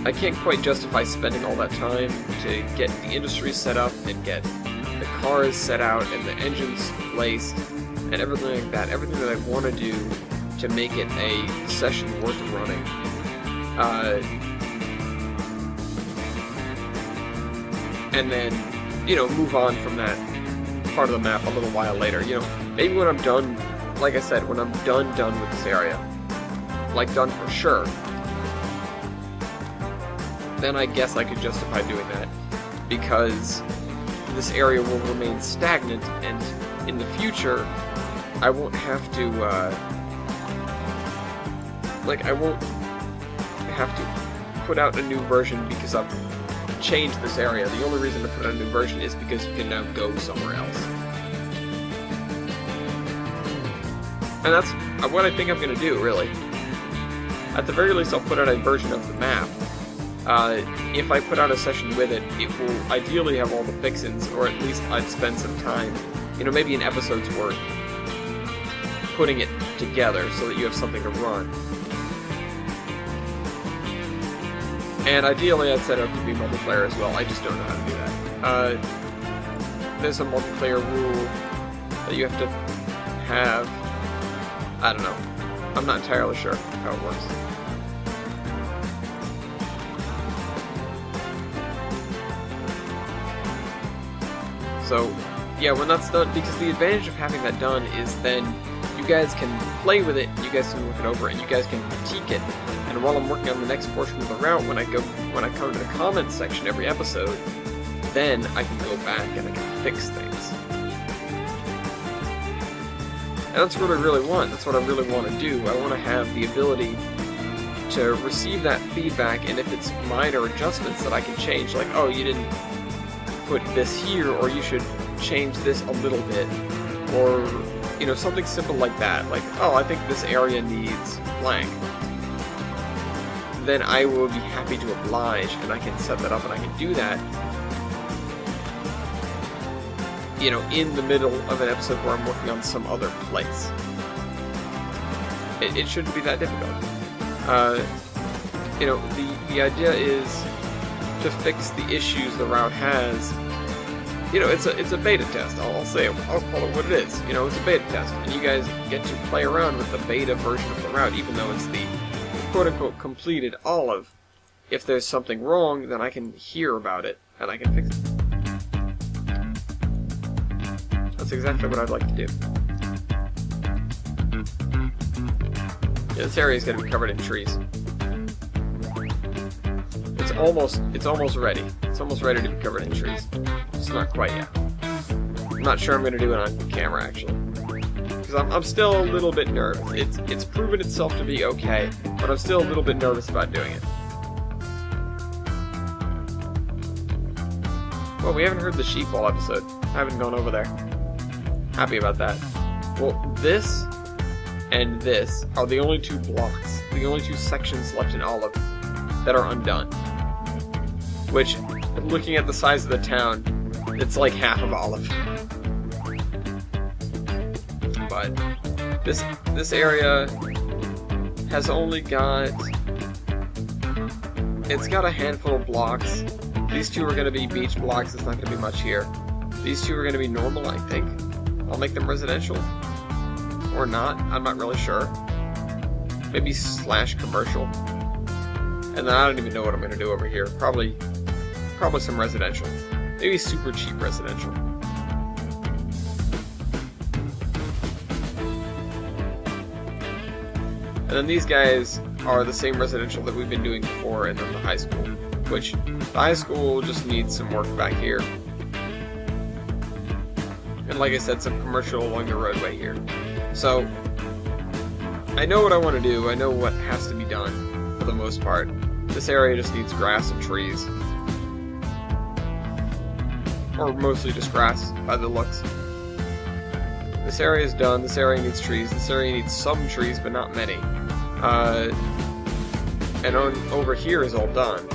I can't quite justify spending all that time to get the industry set up and get the cars set out and the engines placed and everything like that. Everything that I want to do to make it a session worth running. And then, you know, move on from that part of the map a little while later. You know, maybe when I'm done, like I said, when I'm done with this area, like done for sure, then I guess I could justify doing that, because this area will remain stagnant, and in the future, I won't have to like, I won't have to put out a new version because I've changed this area. The only reason to put out a new version is because you can now go somewhere else. And that's what I think I'm going to do, really. At the very least, I'll put out a version of the map. If I put out a session with it, it will ideally have all the fixins, or at least I'd spend some time, maybe an episode's worth, putting it together so that you have something to run. And ideally, I'd set it up to be multiplayer as well. I just don't know how to do that. There's a multiplayer rule that you have to have. I don't know. I'm not entirely sure how it works. So, yeah, when that's done, because the advantage of having that done is then you guys can play with it, you guys can look it over, and you guys can critique it. And while I'm working on the next portion of the route, when I come to the comments section every episode, then I can go back and I can fix things. And that's what I really want. That's what I really want to do. I want to have the ability to receive that feedback, and if it's minor adjustments that I can change, like, oh, you didn't put this here, or you should change this a little bit, or, something simple like that, like, oh, I think this area needs blank, then I will be happy to oblige, and I can set that up, and I can do that, in the middle of an episode where I'm working on some other place. It shouldn't be that difficult. The idea is to fix the issues the route has. It's a beta test. I'll call it what it is. It's a beta test, and you guys get to play around with the beta version of the route, even though it's the quote-unquote completed olive. If there's something wrong, then I can hear about it, and I can fix it. That's exactly what I'd like to do. Yeah, this area is going to be covered in trees. It's almost ready. It's almost ready to be covered in trees. It's not quite yet. I'm not sure I'm going to do it on camera, actually. Because I'm still a little bit nervous. It's proven itself to be okay, but I'm still a little bit nervous about doing it. Well, we haven't heard the sheep all episode. I haven't gone over there. Happy about that. Well, this and this are the only two blocks, the only two sections left in Olive that are undone. Which, looking at the size of the town, it's like half of Olive. But this area has only got, it's got a handful of blocks. These two are going to be beach blocks. It's not going to be much here. These two are going to be normal, I think. I'll make them residential. Or not. I'm not really sure. Maybe / commercial. And then I don't even know what I'm going to do over here. Probably some residential. Maybe super cheap residential. And then these guys are the same residential that we've been doing before, and then the high school. Which, the high school just needs some work back here. And like I said, some commercial along the roadway here. So, I know what I want to do. I know what has to be done, for the most part. This area just needs grass and trees. Or mostly just grass, by the looks. This area is done. This area needs trees. This area needs some trees, but not many. And over here is all done.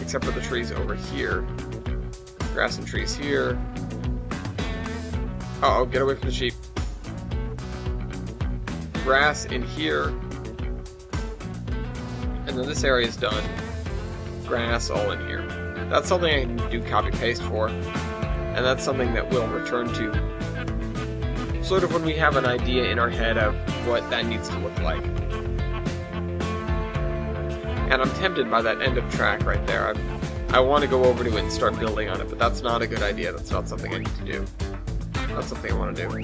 Except for the trees over here. Grass and trees here. Uh-oh, get away from the sheep. Grass in here. And then this area is done. Grass all in here. That's something I can do copy-paste for. And that's something that we'll return to. Sort of when we have an idea in our head of what that needs to look like. And I'm tempted by that end of track right there. I want to go over to it and start building on it, but that's not a good idea. That's not something I need to do. That's something I want to do.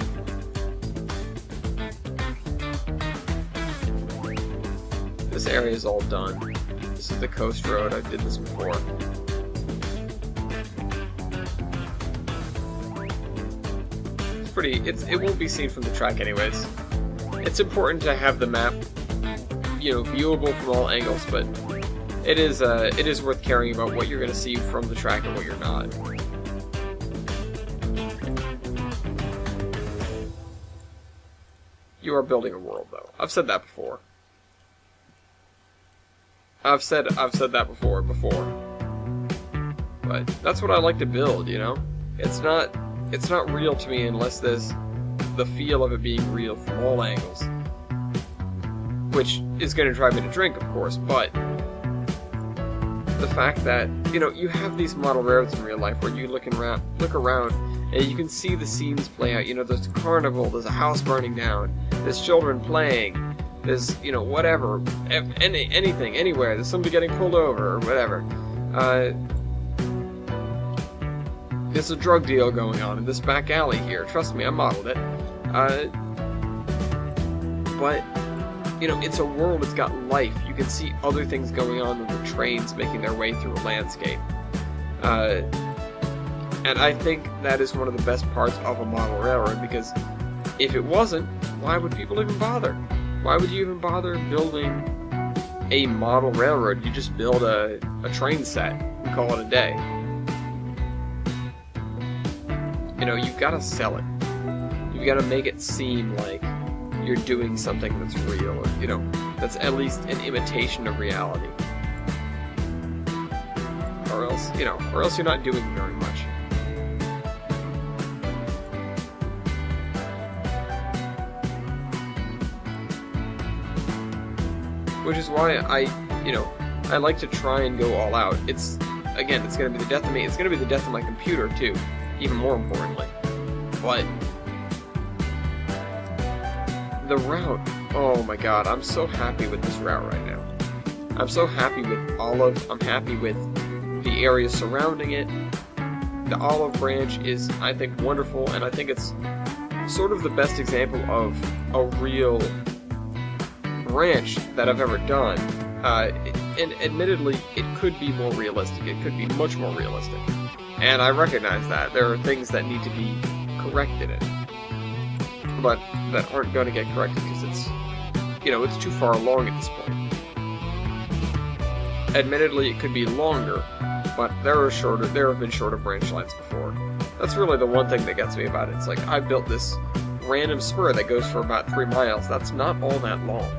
This area is all done. This is the coast road. I did this before. It's pretty. It won't be seen from the track anyways. it's important to have the map, you know, viewable from all angles, but it is worth caring about what you're going to see from the track and what you're not. You are building a world, though. I've said that before. I've said that before. But that's what I like to build, you know? It's not real to me unless there's the feel of it being real from all angles. Which is going to drive me to drink, of course, but the fact that, you know, you have these model railroads in real life where you look around and you can see the scenes play out. You know, there's a carnival, there's a house burning down, there's children playing, there's, you know, whatever, anything, anywhere, there's somebody getting pulled over or whatever. There's a drug deal going on in this back alley here. Trust me, I modeled it. But, you know, it's a world, it's got life. You can see other things going on than the trains making their way through a landscape. And I think that is one of the best parts of a model railroad, because if it wasn't, why would people even bother? Why would you even bother building a model railroad? You just build a train set and call it a day. You know, you've got to sell it. You've got to make it seem like you're doing something that's real, or, you know, that's at least an imitation of reality. Or else you're not doing very much. Which is why I like to try and go all out. It's going to be the death of me. It's going to be the death of my computer, too. Even more importantly. But the route, oh my god, I'm so happy with this route right now. I'm so happy with Olive. I'm happy with the area surrounding it. The Olive Branch is, I think, wonderful, and I think it's sort of the best example of a real branch that I've ever done. And admittedly, it could be more realistic. It could be much more realistic. And I recognize that. There are things that need to be corrected in it. But that aren't going to get corrected because it's, you know, it's too far along at this point. Admittedly, it could be longer, but there have been shorter branch lines before. That's really the one thing that gets me about it. It's like, I built this random spur that goes for about 3 miles. That's not all that long.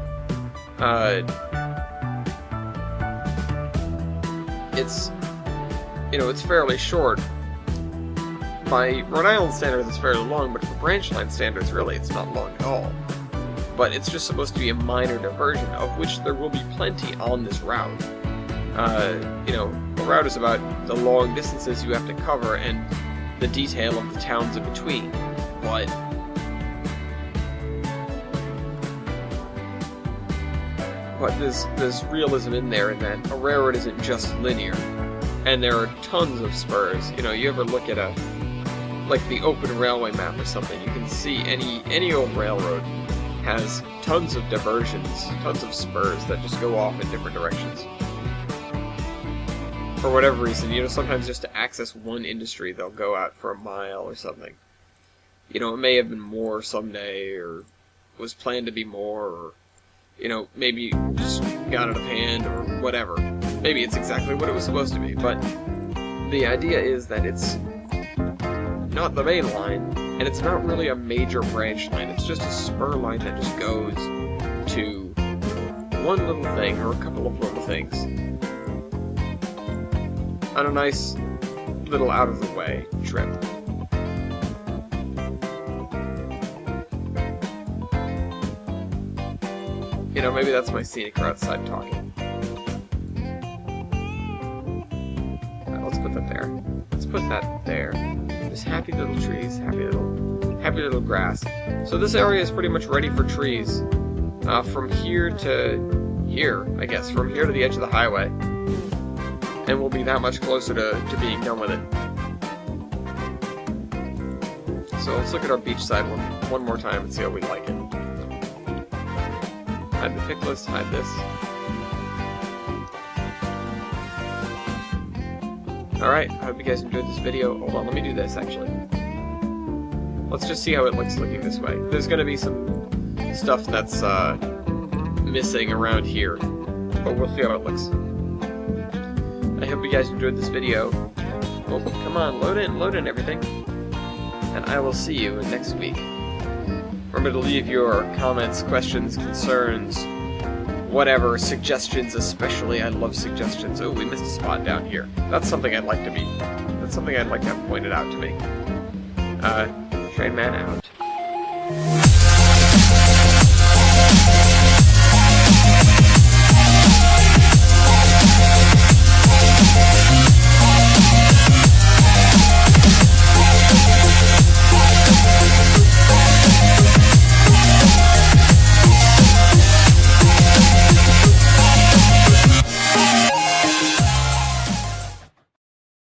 It's, you know, it's fairly short. By Rhode Island standards, it's fairly long, but for branch line standards, really, it's not long at all. But it's just supposed to be a minor diversion, of which there will be plenty on this route. You know, the route is about the long distances you have to cover and the detail of the towns in between. But there's realism in there in that a railroad isn't just linear. And there are tons of spurs. You know, you ever look at like the open railway map or something, you can see any old railroad has tons of diversions, tons of spurs that just go off in different directions. For whatever reason, you know, sometimes just to access one industry, they'll go out for a mile or something. You know, it may have been more someday, or was planned to be more, or, you know, maybe just got out of hand, or whatever. Maybe it's exactly what it was supposed to be, but the idea is that it's not the main line, and it's not really a major branch line. It's just a spur line that just goes to one little thing, or a couple of little things, on a nice little out-of-the-way trip. You know, maybe that's my scenic route side talking. Let's put that there. Let's put that there. Just happy little trees, happy little grass. So this area is pretty much ready for trees. From here to here, I guess. From here to the edge of the highway. And we'll be that much closer to being done with it. So let's look at our beach side one more time and see how we like it. Hide the pick list, hide this. Alright, I hope you guys enjoyed this video. Hold on, let me do this actually. Let's just see how it looks looking this way. There's going to be some stuff that's missing around here. But we'll see how it looks. I hope you guys enjoyed this video. Oh, come on, load in everything. And I will see you next week. Remember to leave your comments, questions, concerns, whatever, suggestions especially. I love suggestions. Oh, we missed a spot down here. That's something I'd like to have pointed out to me. Train Man out.